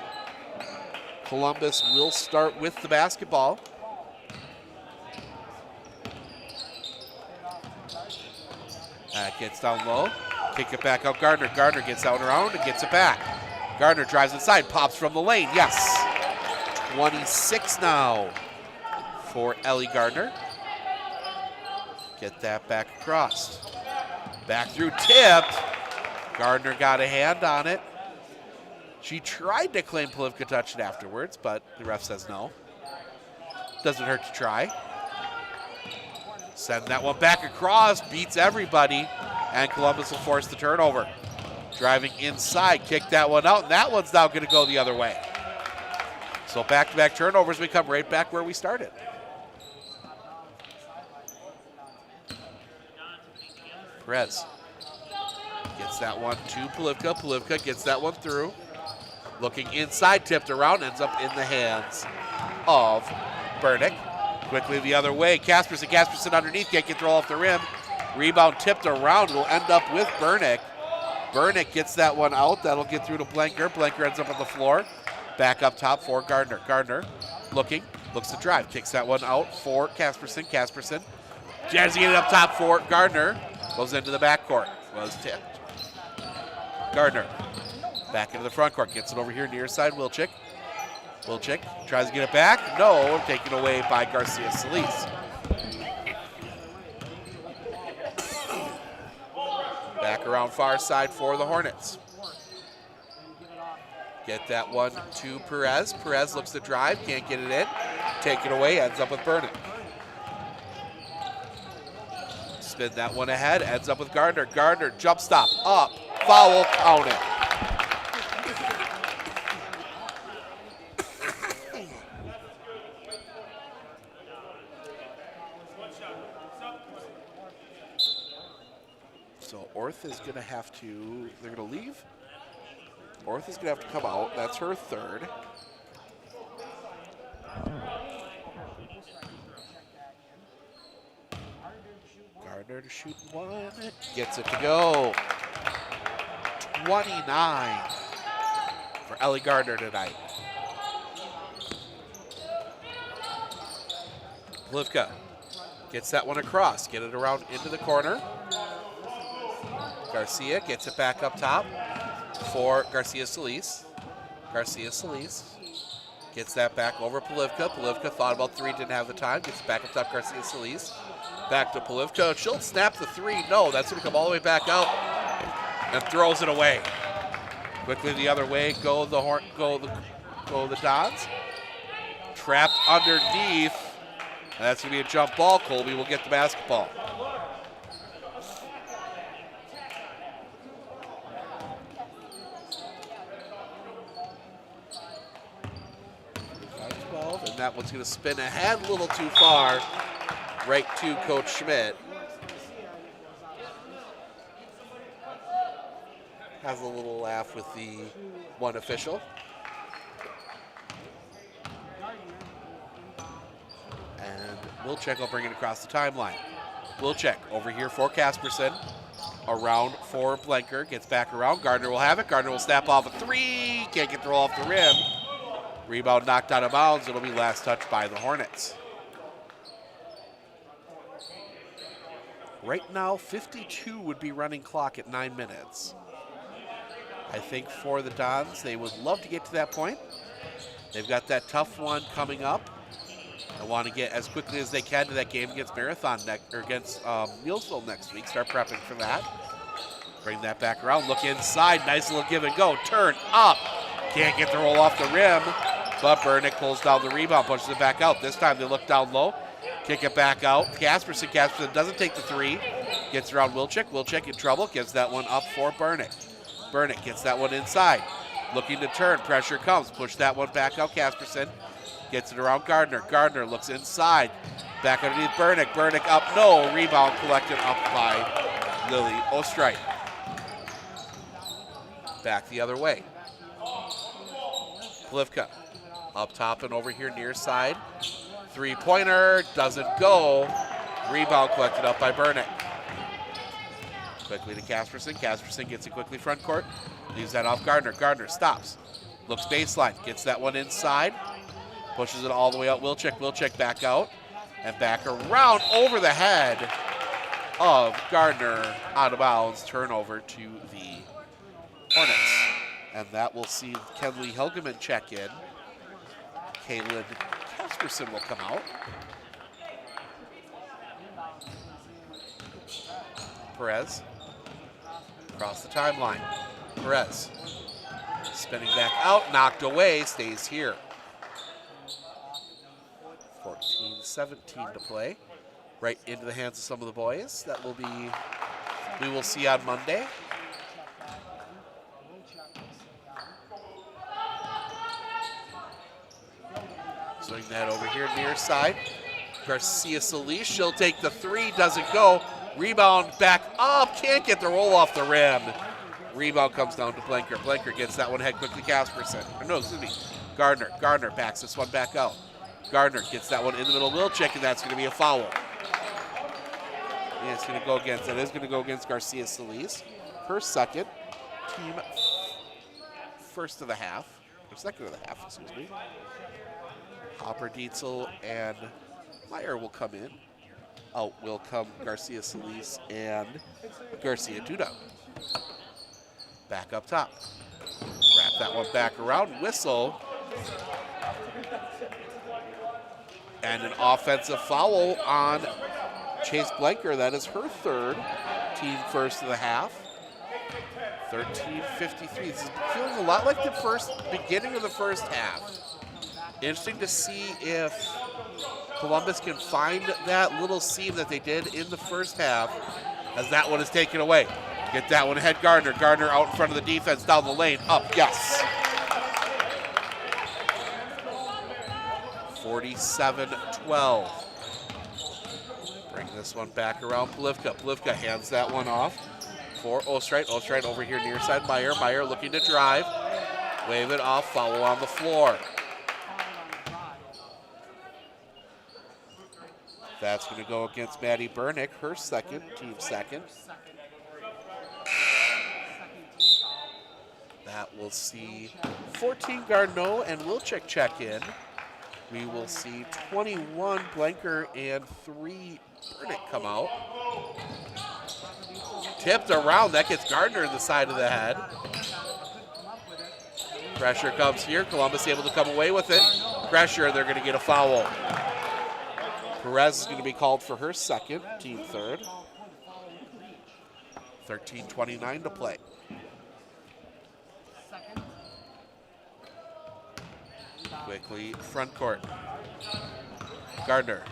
Columbus will start with the basketball. Gets down low, kick it back out. Gardner gets out around and gets it back. Gardner drives inside, pops from the lane. Yes, 26 now for Ellie Gardner. Get that back across. Back through, tipped. Gardner got a hand on it. She tried to claim Polivka touched it afterwards, but the ref says no. Doesn't hurt to try. Send that one back across, beats everybody, and Columbus will force the turnover. Driving inside, kick that one out, and that one's now going to go the other way. So back-to-back turnovers, we come right back where we started. Perez gets that one to Polivka. Polivka gets that one through. Looking inside, tipped around, ends up in the hands of Bernick. Quickly the other way, Casperson underneath, can't get throw off the rim. Rebound tipped around, will end up with Bernick. Bernick gets that one out, that'll get through to Blanker. Blanker ends up on the floor. Back up top for Gardner. Gardner looks to drive, kicks that one out for Casperson. Casperson jazzing it up top for Gardner. Goes into the backcourt. Was tipped. Gardner back into the front court. Gets it over here near side. Wilczyk. Wilczyk tries to get it back. No, taken away by Garcia Solis. Back around far side for the Hornets. Get that one to Perez. Perez looks to drive, can't get it in. Take it away, ends up with Burnett. Spin that one ahead, ends up with Gardner. Gardner, jump stop, up, foul, count it. So Orth is gonna have to, they're gonna leave. Orth is gonna have to come out, that's her third. Gardner to shoot one, gets it to go. 29 for Ellie Gardner tonight. Plivka gets that one across, get it around into the corner. Garcia gets it back up top for Garcia Solis. Garcia Solis gets that back over Plivka. Plivka thought about three, didn't have the time. Gets it back up top, Garcia Solis. Back to Plivka. She'll snap the three. No, that's going to come all the way back out and throws it away. Quickly the other way go the Dons. Trapped underneath. And that's going to be a jump ball. Colby will get the basketball. And that one's going to spin ahead a little too far, right to Coach Schmidt. Has a little laugh with the one official. And Wilczyk will bring it across the timeline. Wilczyk over here for Kasperson. Around for Blenker, gets back around. Gardner will have it. Gardner will snap off a three. Can't get the roll off the rim. Rebound knocked out of bounds. It'll be last touch by the Hornets. Right now, 52 would be running clock at 9 minutes. I think for the Dons, they would love to get to that point. They've got that tough one coming up. They want to get as quickly as they can to that game against Marathon against Neillsville next week. Start prepping for that. Bring that back around. Look inside. Nice little give and go. Turn up. Can't get the roll off the rim. But Burnick pulls down the rebound, pushes it back out. This time they look down low, kick it back out. Kasperson doesn't take the three. Gets around Wilczyk. Wilczyk in trouble, gives that one up for Burnick. Burnick gets that one inside. Looking to turn, pressure comes. Push that one back out, Kasperson. Gets it around Gardner. Gardner looks inside. Back underneath Burnick. Burnick up, no. Rebound collected up by Lily Ostrite. Back the other way. Plivka. Up top and over here near side. Three-pointer doesn't go. Rebound collected up by Burnick. Quickly to Kasperson. Kasperson gets it quickly front court. Leaves that off Gardner. Gardner stops. Looks baseline. Gets that one inside. Pushes it all the way out. Wilczyk. Wilczyk back out. And back around over the head of Gardner. Out of bounds. Turnover to the Hornets. And that will see Kenley Helgeman check in. Kaylin Kasperson will come out. Perez across the timeline. Perez spinning back out, knocked away, stays here. 14-17 to play. Right into the hands of some of the boys. That will be, we will see on Monday. Swing that over here near side. Garcia Solis, she'll take the three, doesn't go. Rebound back up, can't get the roll off the rim. Rebound comes down to Blenker. Blenker gets that one ahead quickly, Kasperson. No, excuse me, Gardner. Gardner backs this one back out. Gardner gets that one in the middle, Wilczyk, and that's going to be a foul. Yeah, it's going to go against, that is going to go against Garcia Solis. Her second, team first of the half, or second of the half, excuse me. Hopper, Dietzel, and Meyer will come in. Out will come Garcia Solis and Garcia Duda. Back up top. Wrap that one back around, whistle. And an offensive foul on Chase Blanker. That is her third, team first of the half. 13:53. This is feeling a lot like the beginning of the first half. Interesting to see if Columbus can find that little seam that they did in the first half as that one is taken away. Get that one ahead, Gardner. Gardner out in front of the defense, down the lane, up, yes. 47-12. Bring this one back around Polivka. Polivka hands that one off for Ostreit. Ostreit over here near side Meyer. Meyer looking to drive. Wave it off, foul on the floor. That's going to go against Maddie Bernick, her second, team second. That will see 14 Garneau and Wilczek check in. We will see 21 Blanker and 3 Bernick come out. Tipped around, that gets Gardner in the side of the head. Pressure comes here, Columbus able to come away with it. Pressure, they're going to get a foul. Perez is going to be called for her second, team third. 13:29 to play. Quickly, front court. Gardner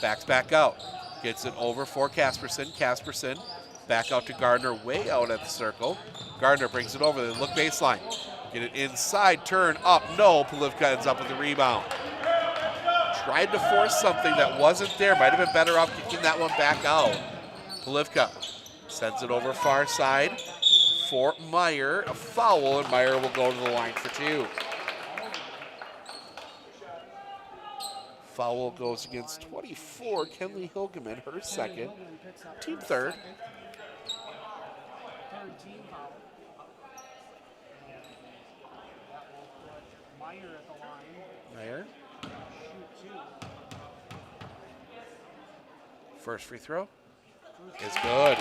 backs back out. Gets it over for Casperson. Casperson back out to Gardner, way out at the circle. Gardner brings it over, they look baseline. Get it inside, turn up, no. Polivka ends up with the rebound. Tried to force something that wasn't there. Might have been better off kicking that one back out. Polivka sends it over far side for Meyer. A foul, and Meyer will go to the line for 2. Foul goes against 24, Kenley Hilgeman, her second, team third. Third team foul. Meyer at the line. Meyer. Shoot 2. First free throw is good.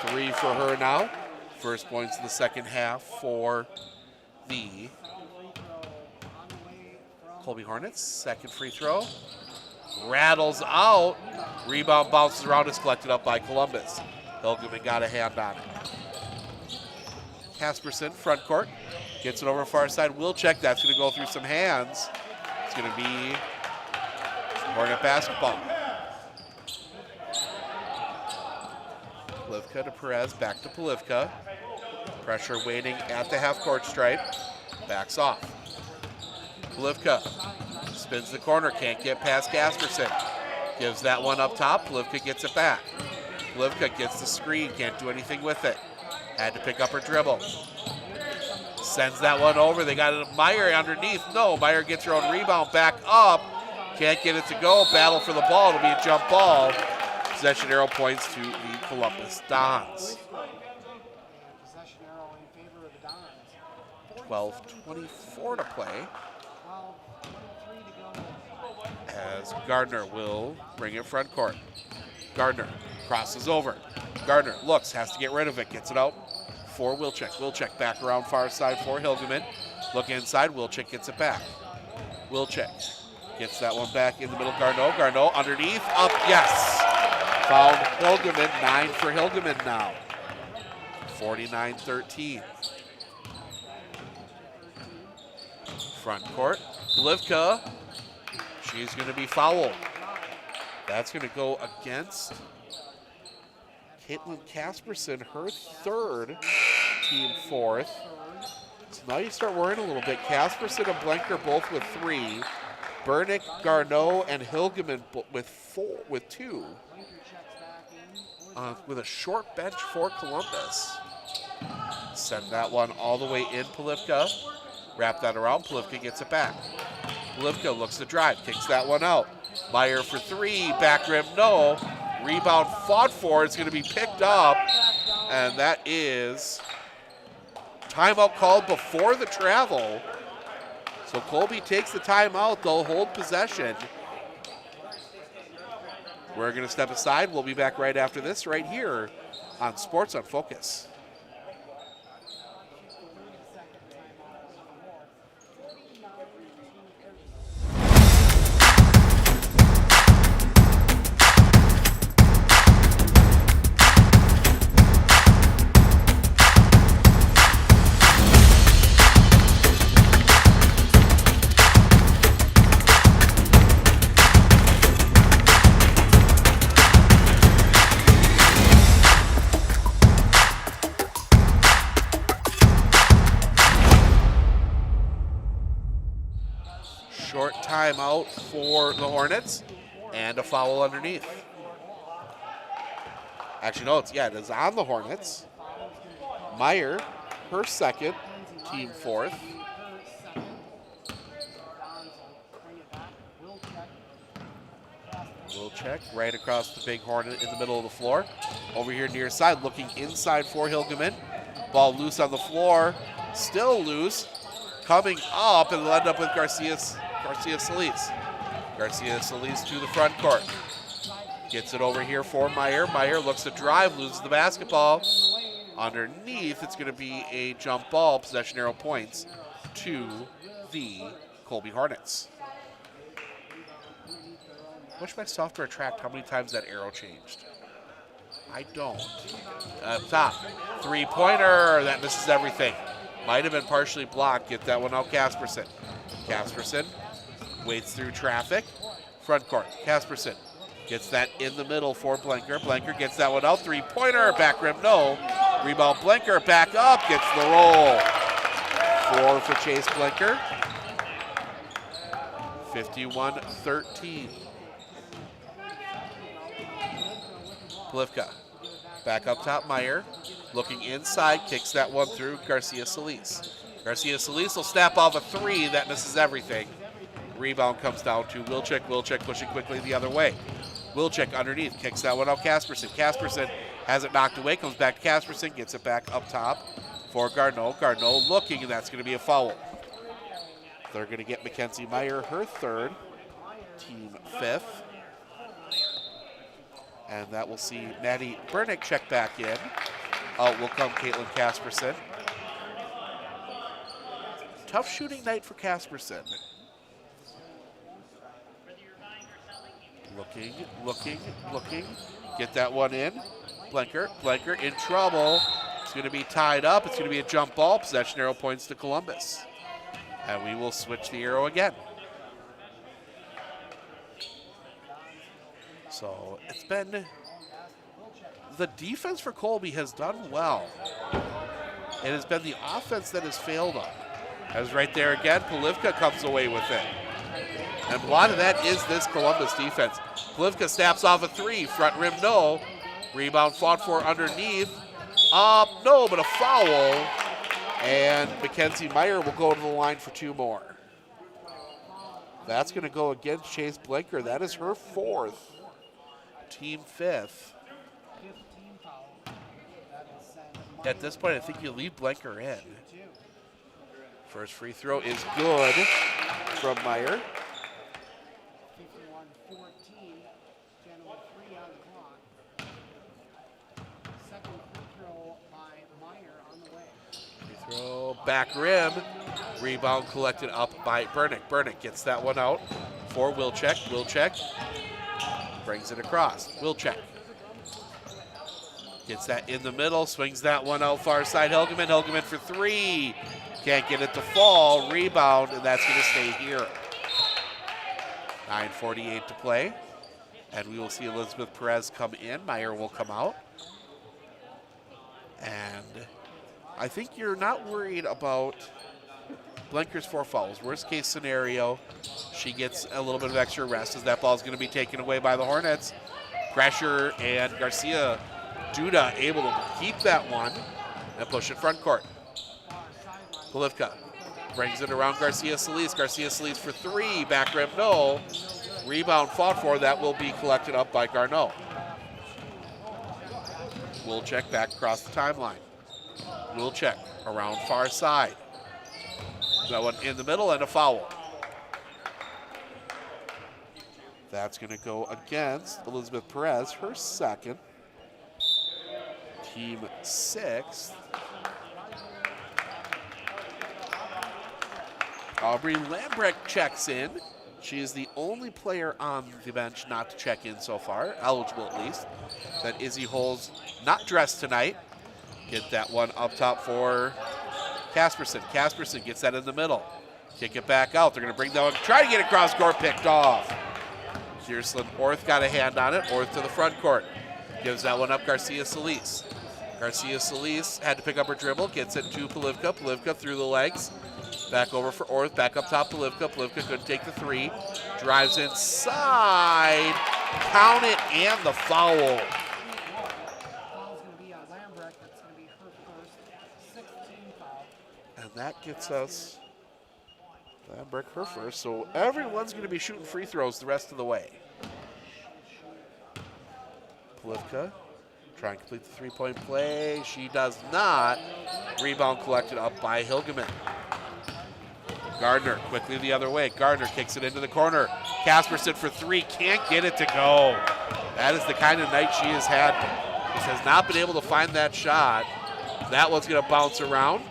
3 for her now. First points in the second half for the Colby Hornets. Second free throw. Rattles out. Rebound bounces around, is collected up by Columbus. Hilgeman got a hand on it. Casperson, front court. Gets it over far side. Wilczek, that's going to go through some hands. It's going to be Hornet basketball. Polivka to Perez, back to Polivka. Pressure waiting at the half-court stripe. Backs off. Polivka spins the corner, can't get past Casperson. Gives that one up top, Polivka gets it back. Polivka gets the screen, can't do anything with it. Had to pick up her dribble. Sends that one over, they got it, Meyer underneath. No, Meyer gets her own rebound, back up. Can't get it to go, battle for the ball, it'll be a jump ball. Possession arrow points to the Columbus Dons. Possession arrow in favor of the Dons. 12:24 to play. 12:23 to go. As Gardner will bring it front court. Gardner crosses over. Gardner looks, has to get rid of it, gets it out for Wilczek. Wilczek back around far side for Hilgeman. Look inside, Wilczek gets it back. Wilczek gets that one back in the middle, Garneau. Garneau underneath, up, yes. Fouled Hilgeman, 9 for Hilgeman now. 49-13. Front court, Polivka, she's going to be fouled. That's going to go against Caitlin Casperson, her third, team fourth. So now you start worrying a little bit. Casperson and Blanker both with 3. Bernick, Garneau, and Hilgeman with 2. With a short bench for Columbus. Send that one all the way in, Polivka. Wrap that around, Polivka gets it back. Polivka looks to drive, kicks that one out. Meyer for 3, back rim, no. Rebound fought for, it's gonna be picked up, and that is timeout called before the travel. So Colby takes the timeout, they'll hold possession. We're going to step aside. We'll be back right after this, right here on Sports on Focus. Short timeout for the Hornets and a foul underneath. Actually, no, it is on the Hornets. Meyer, her second, team fourth. We'll check right across the big Hornet in the middle of the floor. Over here near side, looking inside for Hilgeman. Ball loose on the floor, still loose. Coming up, and it'll end up with Garcia Solis. Garcia Solis to the front court. Gets it over here for Meyer. Meyer looks to drive, loses the basketball. Underneath, it's going to be a jump ball, possession arrow points to the Colby Hornets. Wish my software tracked how many times that arrow changed. I don't. Up top, three-pointer, that misses everything. Might have been partially blocked. Get that one out, Casperson. Casperson waits through traffic. Front court, Casperson gets that in the middle for Blenker. Blenker gets that one out, three-pointer, back rim, no. Rebound, Blenker, back up, gets the roll. 4 for Chase Blenker. 51-13. Plivka, back up top, Meyer. Looking inside, kicks that one through Garcia Solis. Garcia Solis will snap off a three, that misses everything. Rebound comes down to Wilczek. Wilczek pushing quickly the other way. Wilczek underneath, kicks that one out, Casperson. Casperson has it knocked away, comes back to Casperson, gets it back up top for Garneau. Garneau looking, and that's going to be a foul. They're going to get Mackenzie Meyer her third, team fifth. And that will see Maddie Bernick check back in. Out will come Caitlin Casperson. Tough shooting night for Casperson. Looking. Get that one in. Blenker in trouble. It's going to be tied up. It's going to be a jump ball. Possession arrow points to Columbus. And we will switch the arrow again. So it's been, the defense for Colby has done well. It has been the offense that has failed on. As right there again, Plivka comes away with it. And a lot of that is this Columbus defense. Plivka snaps off a three, front rim no. Rebound fought for underneath. No, but a foul. And Mackenzie Meyer will go to the line for two more. That's going to go against Chase Blenker. That is her fourth. Team fifth. At this point, I think you leave Blenker in. First free throw is good from Meyer. 51-14, General 3 on the clock. Second free throw by Meyer on the way. Free throw, back rim. Rebound collected up by Bernick. Bernick gets that one out for Wilczek. Wilczek brings it across. Wilczek gets that in the middle, swings that one out far side. Hilgeman. Hilgeman for three. Can't get it to fall. Rebound, and that's going to stay here. 9:48 to play. And we will see Elizabeth Perez come in. Meyer will come out. And I think you're not worried about Blenker's 4 fouls. Worst case scenario, she gets a little bit of extra rest as that ball is going to be taken away by the Hornets. Pressure, and Garcia Duda able to keep that one and push it front court. Plivka brings it around Garcia Solis. Garcia Solis for three, back rim no. Rebound fought for, that will be collected up by Garneau. Wilczek back across the timeline. Wilczek around far side. That one in the middle and a foul. That's going to go against Elizabeth Perez, her second. Team 6th. Aubrey Lambrecht checks in. She is the only player on the bench not to check in so far, eligible at least. That Izzy Holes not dressed tonight. Get that one up top for Casperson. Casperson gets that in the middle. Kick it back out. They're going to bring that one, try to get it cross court, picked off. Kierslin Orth got a hand on it. Orth to the front court. Gives that one up Garcia Solis. Garcia Solis had to pick up her dribble, gets it to Polivka. Polivka through the legs. Back over for Orth, back up top Polivka. Polivka couldn't take the three. Drives inside. Count it and the foul. Foul's going to be on Lambrecht. That's going to be her first 16 foul. And that gets us Lambrecht her first. So everyone's going to be shooting free throws the rest of the way. Polivka trying to complete the three-point play. She does not. Rebound collected up by Hilgeman. Gardner quickly the other way. Gardner kicks it into the corner. Casperson for three, can't get it to go. That is the kind of night she has had. Just has not been able to find that shot. That one's going to bounce around.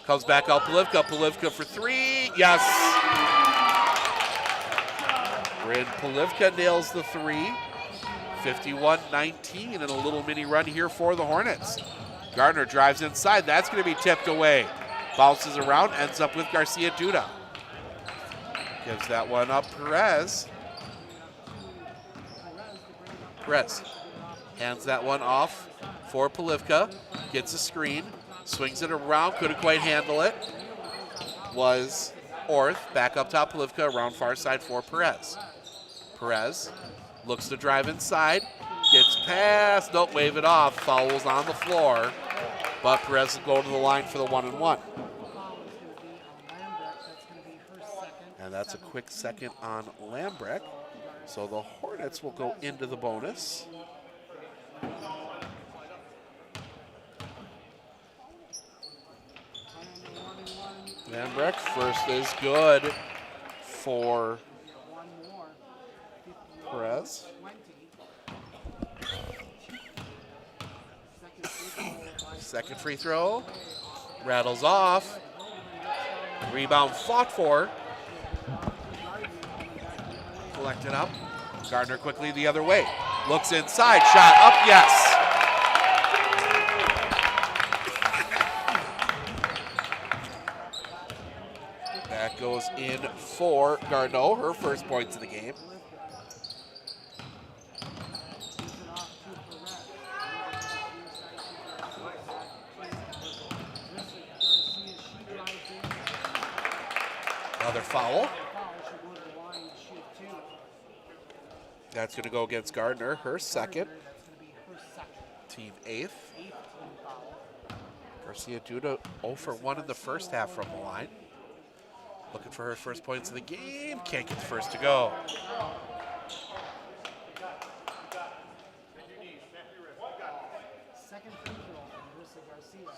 Comes back out Polivka. Polivka for three. Yes. Bryn Polivka nails the three. 51-19 and a little mini run here for the Hornets. Gardner drives inside. That's going to be tipped away. Bounces around, ends up with Garcia Duda. Gives that one up Perez. Perez hands that one off for Polivka. Gets a screen, swings it around, couldn't quite handle it. Was Orth, back up top Polivka, around far side for Perez. Perez looks to drive inside, gets past, nope, wave it off, fouls on the floor, but Perez will go to the line for the 1-and-1. And that's a quick second on Lambrecht. So the Hornets will go into the bonus. Lambrecht first is good for Perez. Second free throw. Rattles off. Rebound fought for. Collected up. Gardner quickly the other way. Looks inside. Shot up, yes. That goes in for Garneau, her first points of the game. Another foul. That's going to go against Gardner, her second. Team 8th. Garcia Duda 0 for 1 in the first half from the line. Looking for her first points of the game. Can't get the first to go.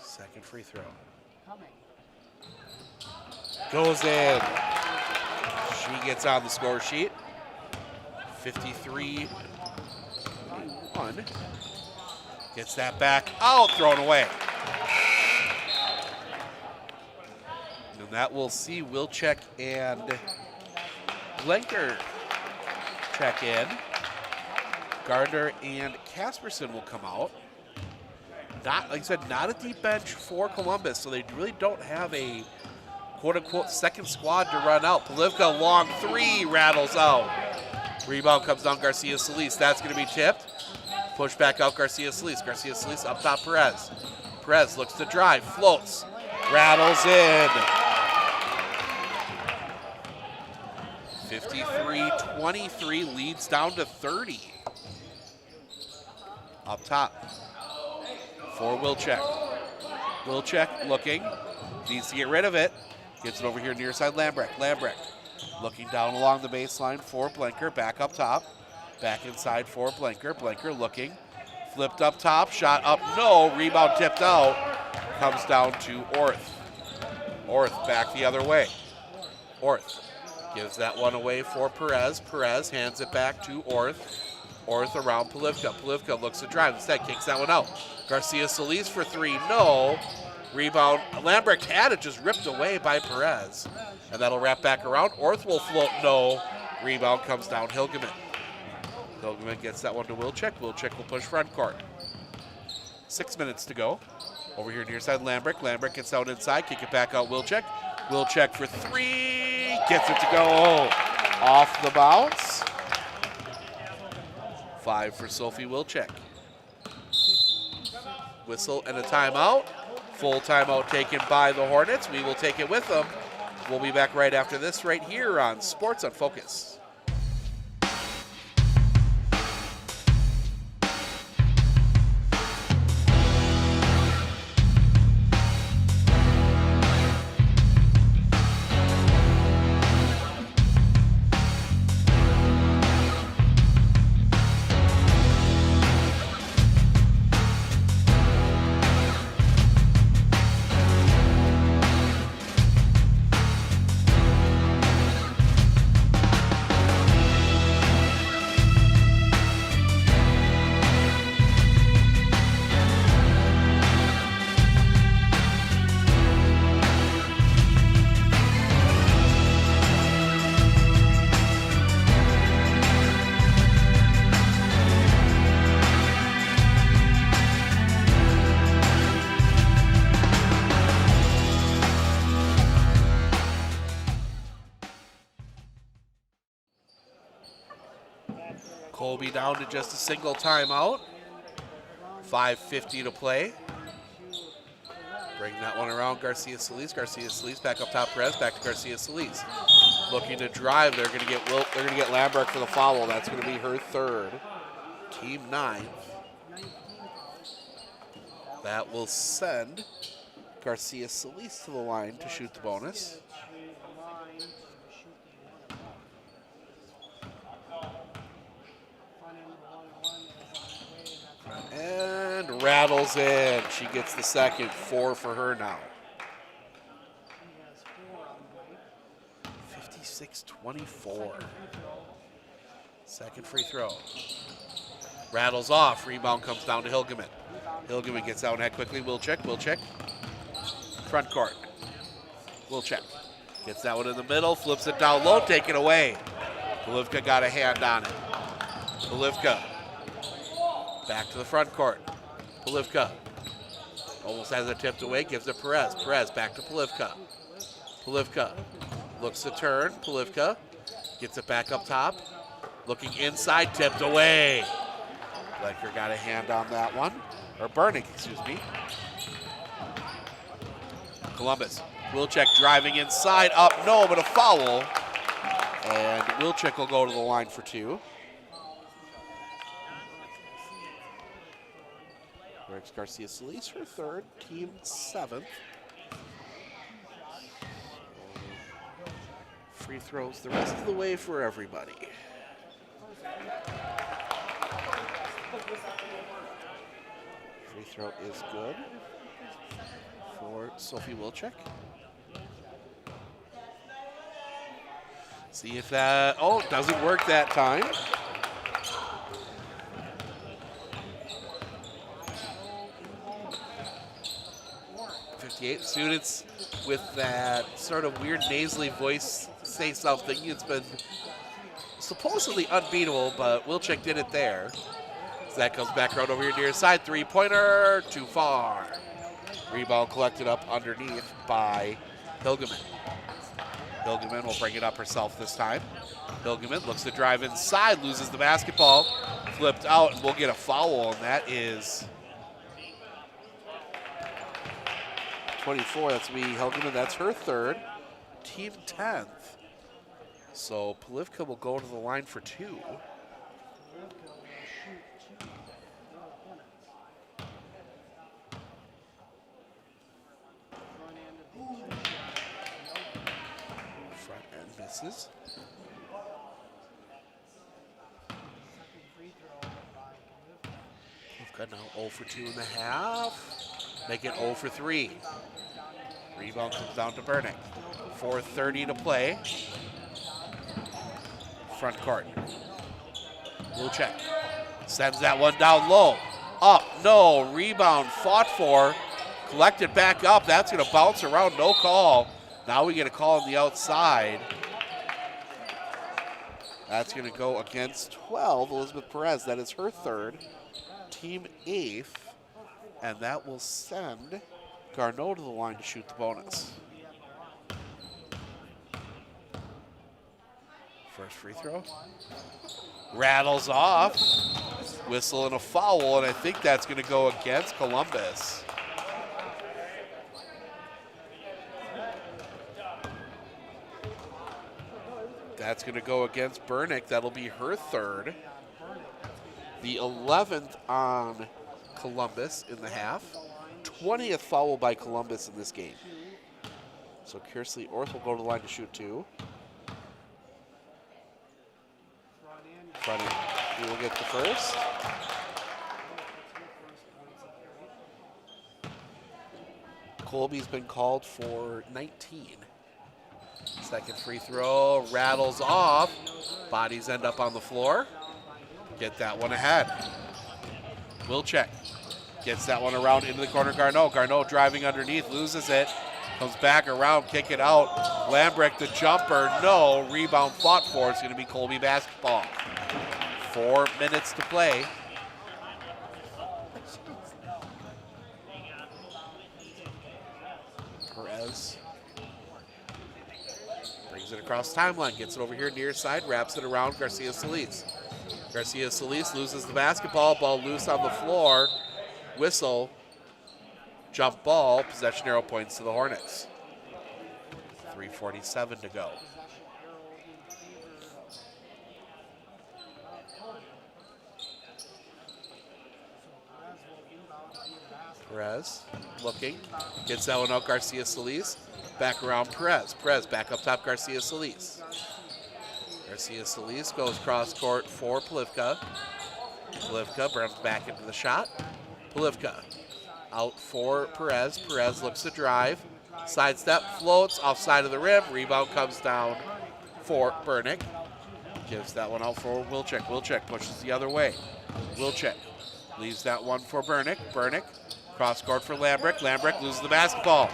Second free throw. Goes in. She gets on the score sheet. 53-1. Gets that back out, thrown away. And that we'll see Wilczek and Blenker check in. Gardner and Casperson will come out. Not, like I said, not a deep bench for Columbus, so they really don't have a quote-unquote second squad to run out. Polivka, long three, rattles out. Rebound comes down Garcia Solis. That's going to be tipped. Push back out Garcia Solis. Garcia Solis up top Perez. Perez looks to drive, floats, rattles in. 53-23, leads down to 30. Up top for Wilczek. Wilczek looking, needs to get rid of it. Gets it over here near side Lambrecht. Lambrecht looking down along the baseline for Blenker, back up top. Back inside for Blenker. Blenker looking, flipped up top, shot up, no, rebound tipped out. Comes down to Orth. Orth back the other way. Orth Gives that one away for Perez. Perez hands it back to Orth. Orth around Polivka. Polivka looks to drive. Instead, kicks that one out. Garcia Solis for three. No. Rebound. Lambrecht had it just ripped away by Perez. And that'll wrap back around. Orth will float. No. Rebound comes down Hilgeman. Hilgeman gets that one to Wilczek. Wilczek will push front court. 6 minutes to go. Over here near side, Lambrecht. Lambrecht gets out inside. Kick it back out Wilczek. Wilczek for three. Gets it to go off the bounce. 5 for Sophie Wilczek. Whistle and a timeout. Full timeout taken by the Hornets. We will take it with them. We'll be back right after this right here on Sports on Focus. Colby down to just a single timeout. 5:50 to play. Bring that one around Garcia Solis. Garcia Solis back up top. Perez back to Garcia Solis. Looking to drive. They're going to get Lambrecht for the foul. That's going to be her third. Team 9. That will send Garcia Solis to the line to shoot the bonus. And rattles in. She gets the second. 4 for her now. 56-24. Second free throw. Rattles off. Rebound comes down to Hilgeman. Hilgeman gets out and quickly. Wilczek. Wilczek. Front court. Wilczek. Gets that one in the middle. Flips it down low. Take it away. Polivka got a hand on it. Polivka. Back to the front court. Polivka almost has it tipped away, gives it Perez. Perez back to Polivka. Polivka looks to turn. Polivka gets it back up top. Looking inside, tipped away. Blecker got a hand on that one. Or Burning, excuse me. Columbus. Wilczek driving inside, up, no, but a foul. And Wilczek will go to the line for 2. Rex Garcia Solis, her third, team 7th. Free throws the rest of the way for everybody. Free throw is good for Sophie Wilczek. See if that, oh, doesn't work that time. Students with that sort of weird nasally voice say something. It's been supposedly unbeatable, but Wilczek did it there. So that comes back around over here near side. 3-pointer, too far. Rebound collected up underneath by Hilgeman. Hilgeman will bring it up herself this time. Hilgeman looks to drive inside, loses the basketball, flipped out, and we'll get a foul, and that is 24, that's me, Hilgeman, that's her third, team 10th. So Polivka will go to the line for 2. Front end misses. Polivka now 0 for 2.5. Make it 0 for 3. Rebound comes down to Burnick. 4:30 to play. Front court. Wilczek sends that one down low. Up, no, rebound, fought for, collected back up. That's going to bounce around, no call. Now we get a call on the outside. That's going to go against 12, Elizabeth Perez. That is her third, team 8th, and that will send Garneau to the line to shoot the bonus. First free throw. Rattles off. Whistle and a foul, and I think that's going to go against Columbus. That's going to go against Burnick. That'll be her third. The 11th on Columbus in the half. 20th foul by Columbus in this game. So Kersley Orth will go to the line to shoot 2. Front end. He will get the first. Colby's been called for 19. Second free throw, rattles off. Bodies end up on the floor. Get that one ahead. Wilczek gets that one around into the corner. Garneau. Garneau driving underneath, loses it. Comes back around, kick it out. Lambrick the jumper, no. Rebound fought for. It's going to be Colby basketball. 4 minutes to play. Perez brings it across the timeline, gets it over here near side, wraps it around Garcia Solis. Garcia Solis loses the basketball, ball loose on the floor. Whistle, jump ball, possession arrow points to the Hornets. 3:47 to go. Perez looking, gets that one out, Garcia Solis. Back around Perez. Perez back up top, Garcia Solis. Garcia Solis goes cross court for Polivka. Polivka brings back into the shot. Polivka out for Perez. Perez looks to drive. Sidestep, floats, offside of the rim. Rebound comes down for Burnick. Gives that one out for Wilczek. Wilczek pushes the other way. Wilczek leaves that one for Burnick. Burnick cross court for Lambrick. Lambrick loses the basketball.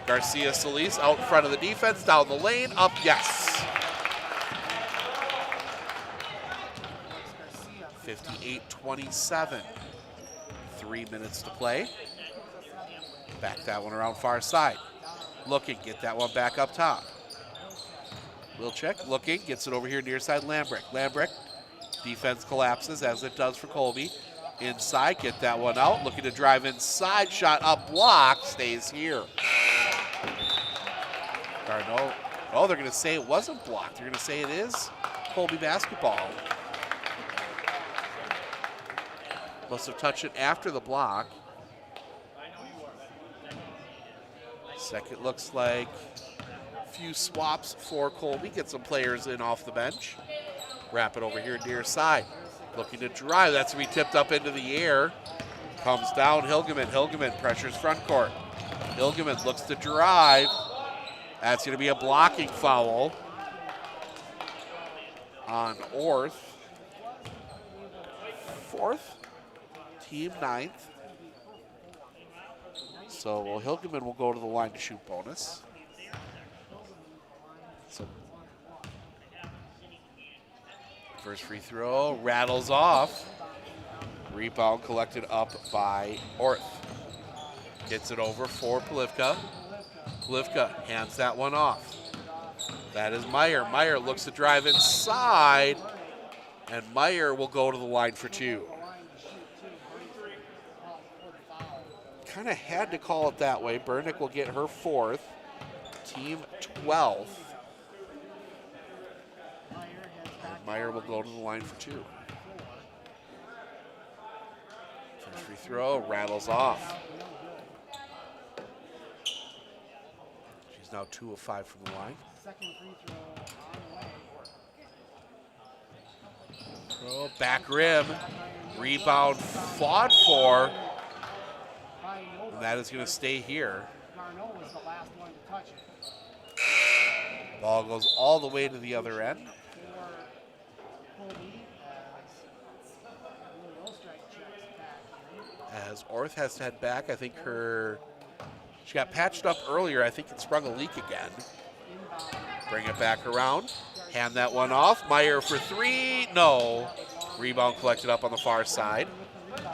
Garcia Solis out in front of the defense, down the lane, up, yes. 58-27. 3 minutes to play. Back that one around far side. Looking, get that one back up top. Wilczek looking, gets it over here near side Lambrick. Lambrick, defense collapses as it does for Colby. Inside, get that one out. Looking to drive inside, shot up, block, stays here. Garneau, oh, they're going to say it wasn't blocked. They're going to say it is Colby basketball. Must have touched it after the block. Second looks like a few swaps for Colby. Get some players in off the bench. Wrap it over here near side. Looking to drive. That's going to be tipped up into the air. Comes down Hilgeman. Hilgeman pressures front court. Hilgeman looks to drive. That's going to be a blocking foul on Orth. 4th, team 9th. So Hilgeman will go to the line to shoot bonus. So first free throw, rattles off. Rebound collected up by Orth. Gets it over for Polivka. Polivka hands that one off. That is Meyer. Meyer looks to drive inside, and Meyer will go to the line for 2. Kind of had to call it that way. Burnick will get her 4th, team 12th. And Meyer will go to the line for 2. First free throw, rattles off. She's now 2 of 5 from the line. Second free throw on the way. Throw, back rim, rebound fought for. And that is going to stay here. Garneau was the last one to touch it. Ball goes all the way to the other end. as Orth has to head back. I think she got patched up earlier. I think it sprung a leak again. Bring it back around. Hand that one off. Meyer for three. No. Rebound collected up on the far side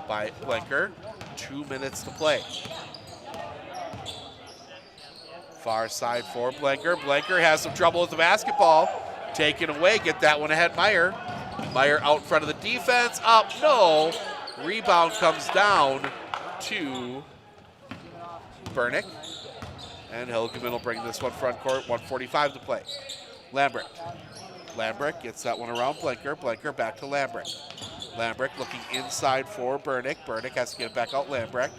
by Blinker. 2 minutes to play. Far side for Blinker. Blinker has some trouble with the basketball. Taken away. Get that one ahead, Meyer. Meyer out in front of the defense. Up. No. Rebound comes down to Bernick. And Hilgeman will bring this one front court. 1:45 to play. Lambrecht. Lambrecht gets that one around Blinker. Blinker back to Lambrecht. Lambrecht looking inside for Bernick. Bernick has to get it back out. Lambrecht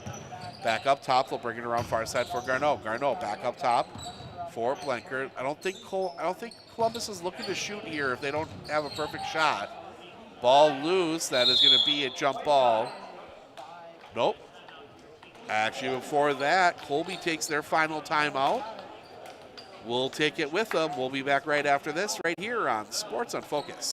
back up top. They'll bring it around far side for Garneau. Garneau back up top for Blinker. I don't think Columbus is looking to shoot here if they don't have a perfect shot. Ball loose. That is going to be a jump ball. Nope. Actually, before that, Colby takes their final timeout. We'll take it with them. We'll be back right after this, right here on Sports on Focus.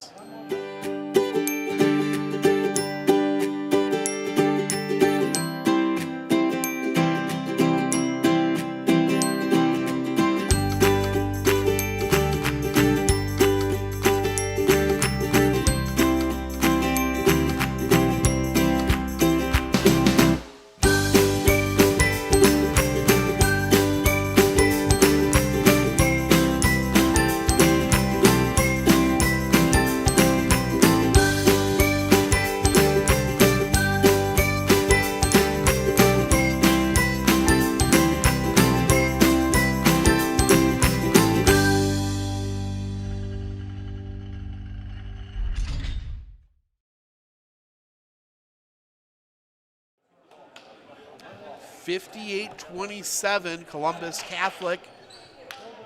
(58-27) Columbus Catholic,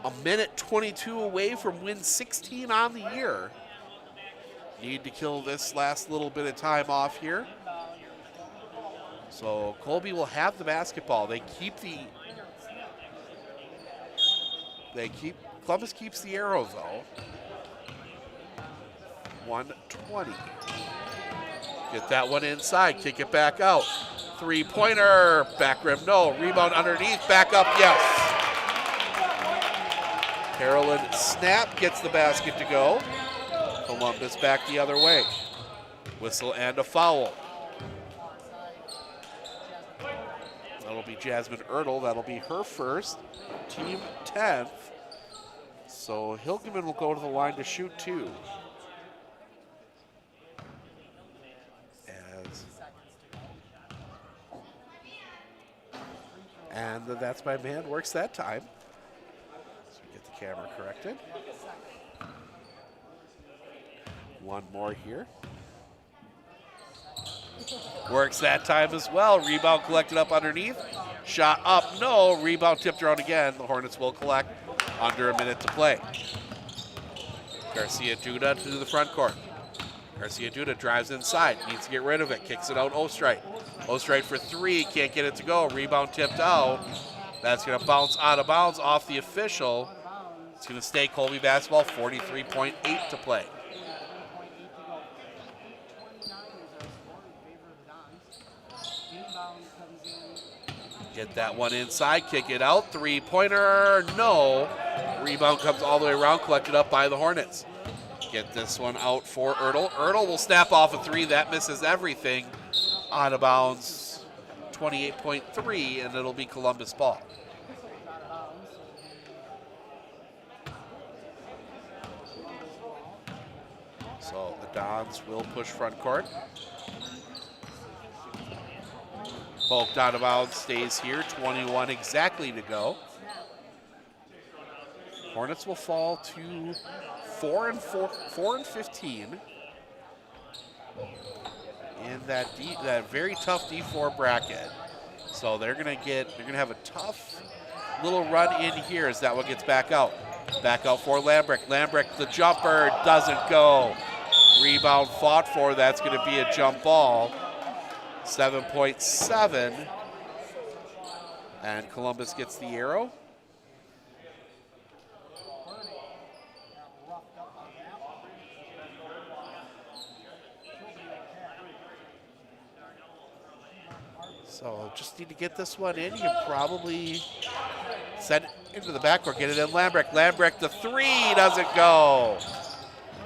a minute 22 away from win 16 on the year. Need to kill this last little bit of time off here. So Colby will have the basketball. Columbus keeps the arrow though. 120. Get that one inside, kick it back out. Three-pointer, back rim, no. Rebound underneath, back up, yes. Carolyn Snap gets the basket to go. Columbus back the other way. Whistle and a foul. That'll be Jasmine Ertl. That'll be her first, team 10th. So Hilgeman will go to the line to shoot two. And that's my man, works that time. So we get the camera corrected. One more here. Works that time as well. Rebound collected up underneath. Shot up, no. Rebound tipped around again. The Hornets will collect under a minute to play. Garcia Duda to the front court. Garcia Duda drives inside, needs to get rid of it, kicks it out Ostreit. Ostreit for three, can't get it to go. Rebound tipped out. That's going to bounce out of bounds off the official. It's going to stay Colby basketball, 43.8 to play. Get that one inside, kick it out. Three-pointer, no. Rebound comes all the way around, collected up by the Hornets. Get this one out for Ertl. Ertl will snap off a three. That misses everything. Out of bounds, 28.3, and it'll be Columbus ball. So the Dons will push front court. Poked out of bounds, stays here. 21 exactly to go. Hornets will fall to 4 and 15 in that very tough D4 bracket. So they're gonna have a tough little run in here as that one gets back out. Back out for Lambrecht. Lambrecht, the jumper doesn't go. Rebound fought for. That's gonna be a jump ball. 7.7, and Columbus gets the arrow. So just need to get this one in. You can probably send it into the backcourt, get it in Lambrecht. Lambrecht, the three doesn't go.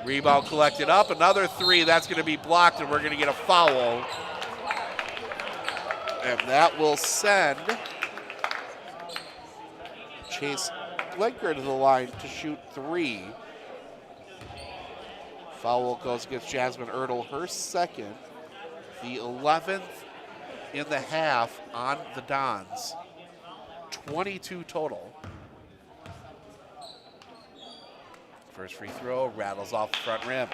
Rebound collected up, another three. That's going to be blocked, and we're going to get a foul. And that will send Chase Blinker to the line to shoot three. Foul goes against Jasmine Ertl, her second. The 11th in the half on the Dons. 22 total. First free throw, rattles off the front rim.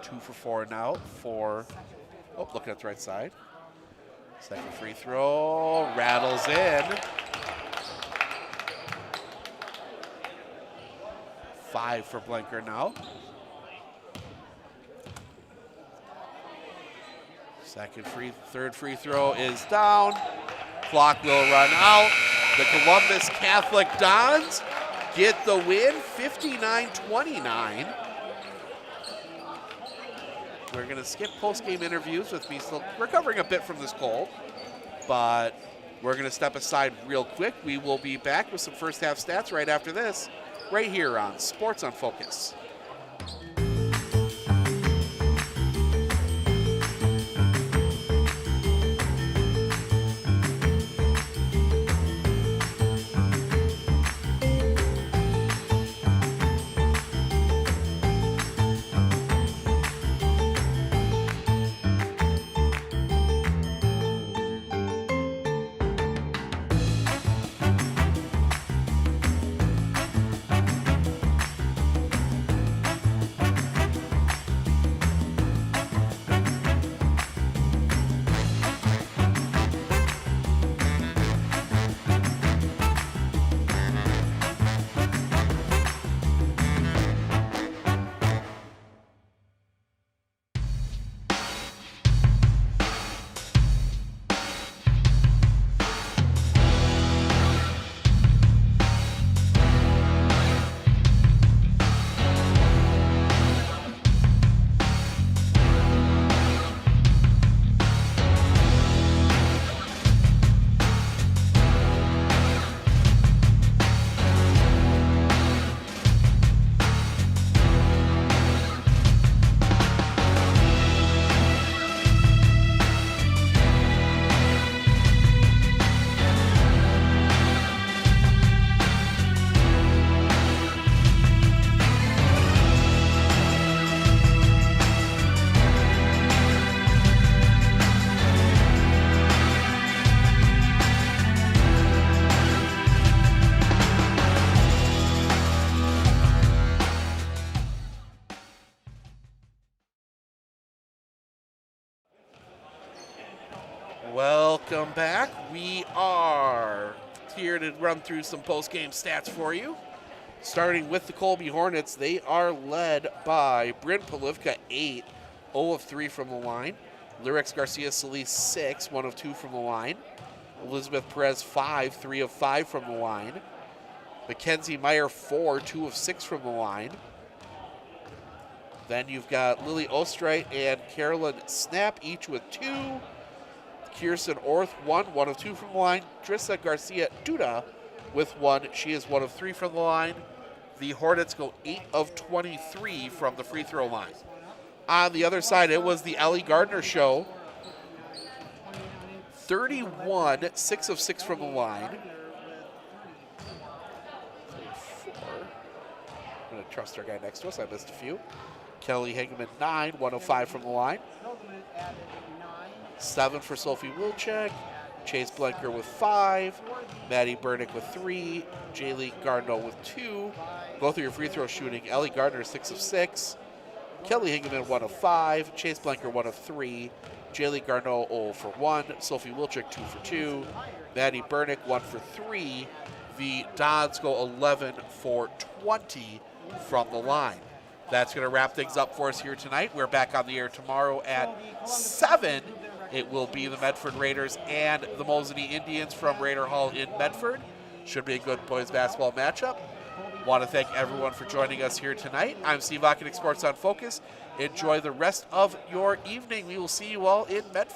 2 for 4 now for, looking at the right side. Second free throw, rattles in. 5 for Blinker now. Third free throw is down. Clock will run out. The Columbus Catholic Dons get the win, 59-29. We're going to skip post-game interviews with me still recovering a bit from this cold, but we're going to step aside real quick. We will be back with some first half stats right after this, right here on Sports on Focus. Welcome back. We are here to run through some post-game stats for you. Starting with the Colby Hornets, they are led by Bryn Polivka, 8, 0 of 3 from the line. Lyrics Garcia Solis, 6, 1 of 2 from the line. Elizabeth Perez, 5, 3 of 5 from the line. Mackenzie Meyer, 4, 2 of 6 from the line. Then you've got Lily Ostreit and Carolyn Snap, each with 2. Kirsten Orth, 1 of 2 from the line. Trissa Garcia Duda with 1. She is 1 of 3 from the line. The Hornets go 8 of 23 from the free throw line. On the other side, it was the Ellie Gardner show. 31, 6 of 6 from the line. 4. I'm going to trust our guy next to us. I missed a few. Kelly Hageman, 9, 1 of 5 from the line. 7 for Sophie Wilczek. Chase Blenker with 5. Maddie Burnick with 3. Jaylee Gardner with 2. Both of your free throw shooting. Ellie Gardner, 6 of 6. Kelly Hingeman, 1 of 5. Chase Blenker, 1 of 3. Jaylee Gardner, 0 for 1. Sophie Wilczek, 2 for 2. Maddie Burnick, 1 for 3. The Dons go 11 for 20 from the line. That's going to wrap things up for us here tonight. We're back on the air tomorrow at 7. It will be the Medford Raiders and the Mosinee Indians from Raider Hall in Medford. Should be a good boys basketball matchup. Want to thank everyone for joining us here tonight. I'm Steve Ockenich, Sports on Focus. Enjoy the rest of your evening. We will see you all in Medford.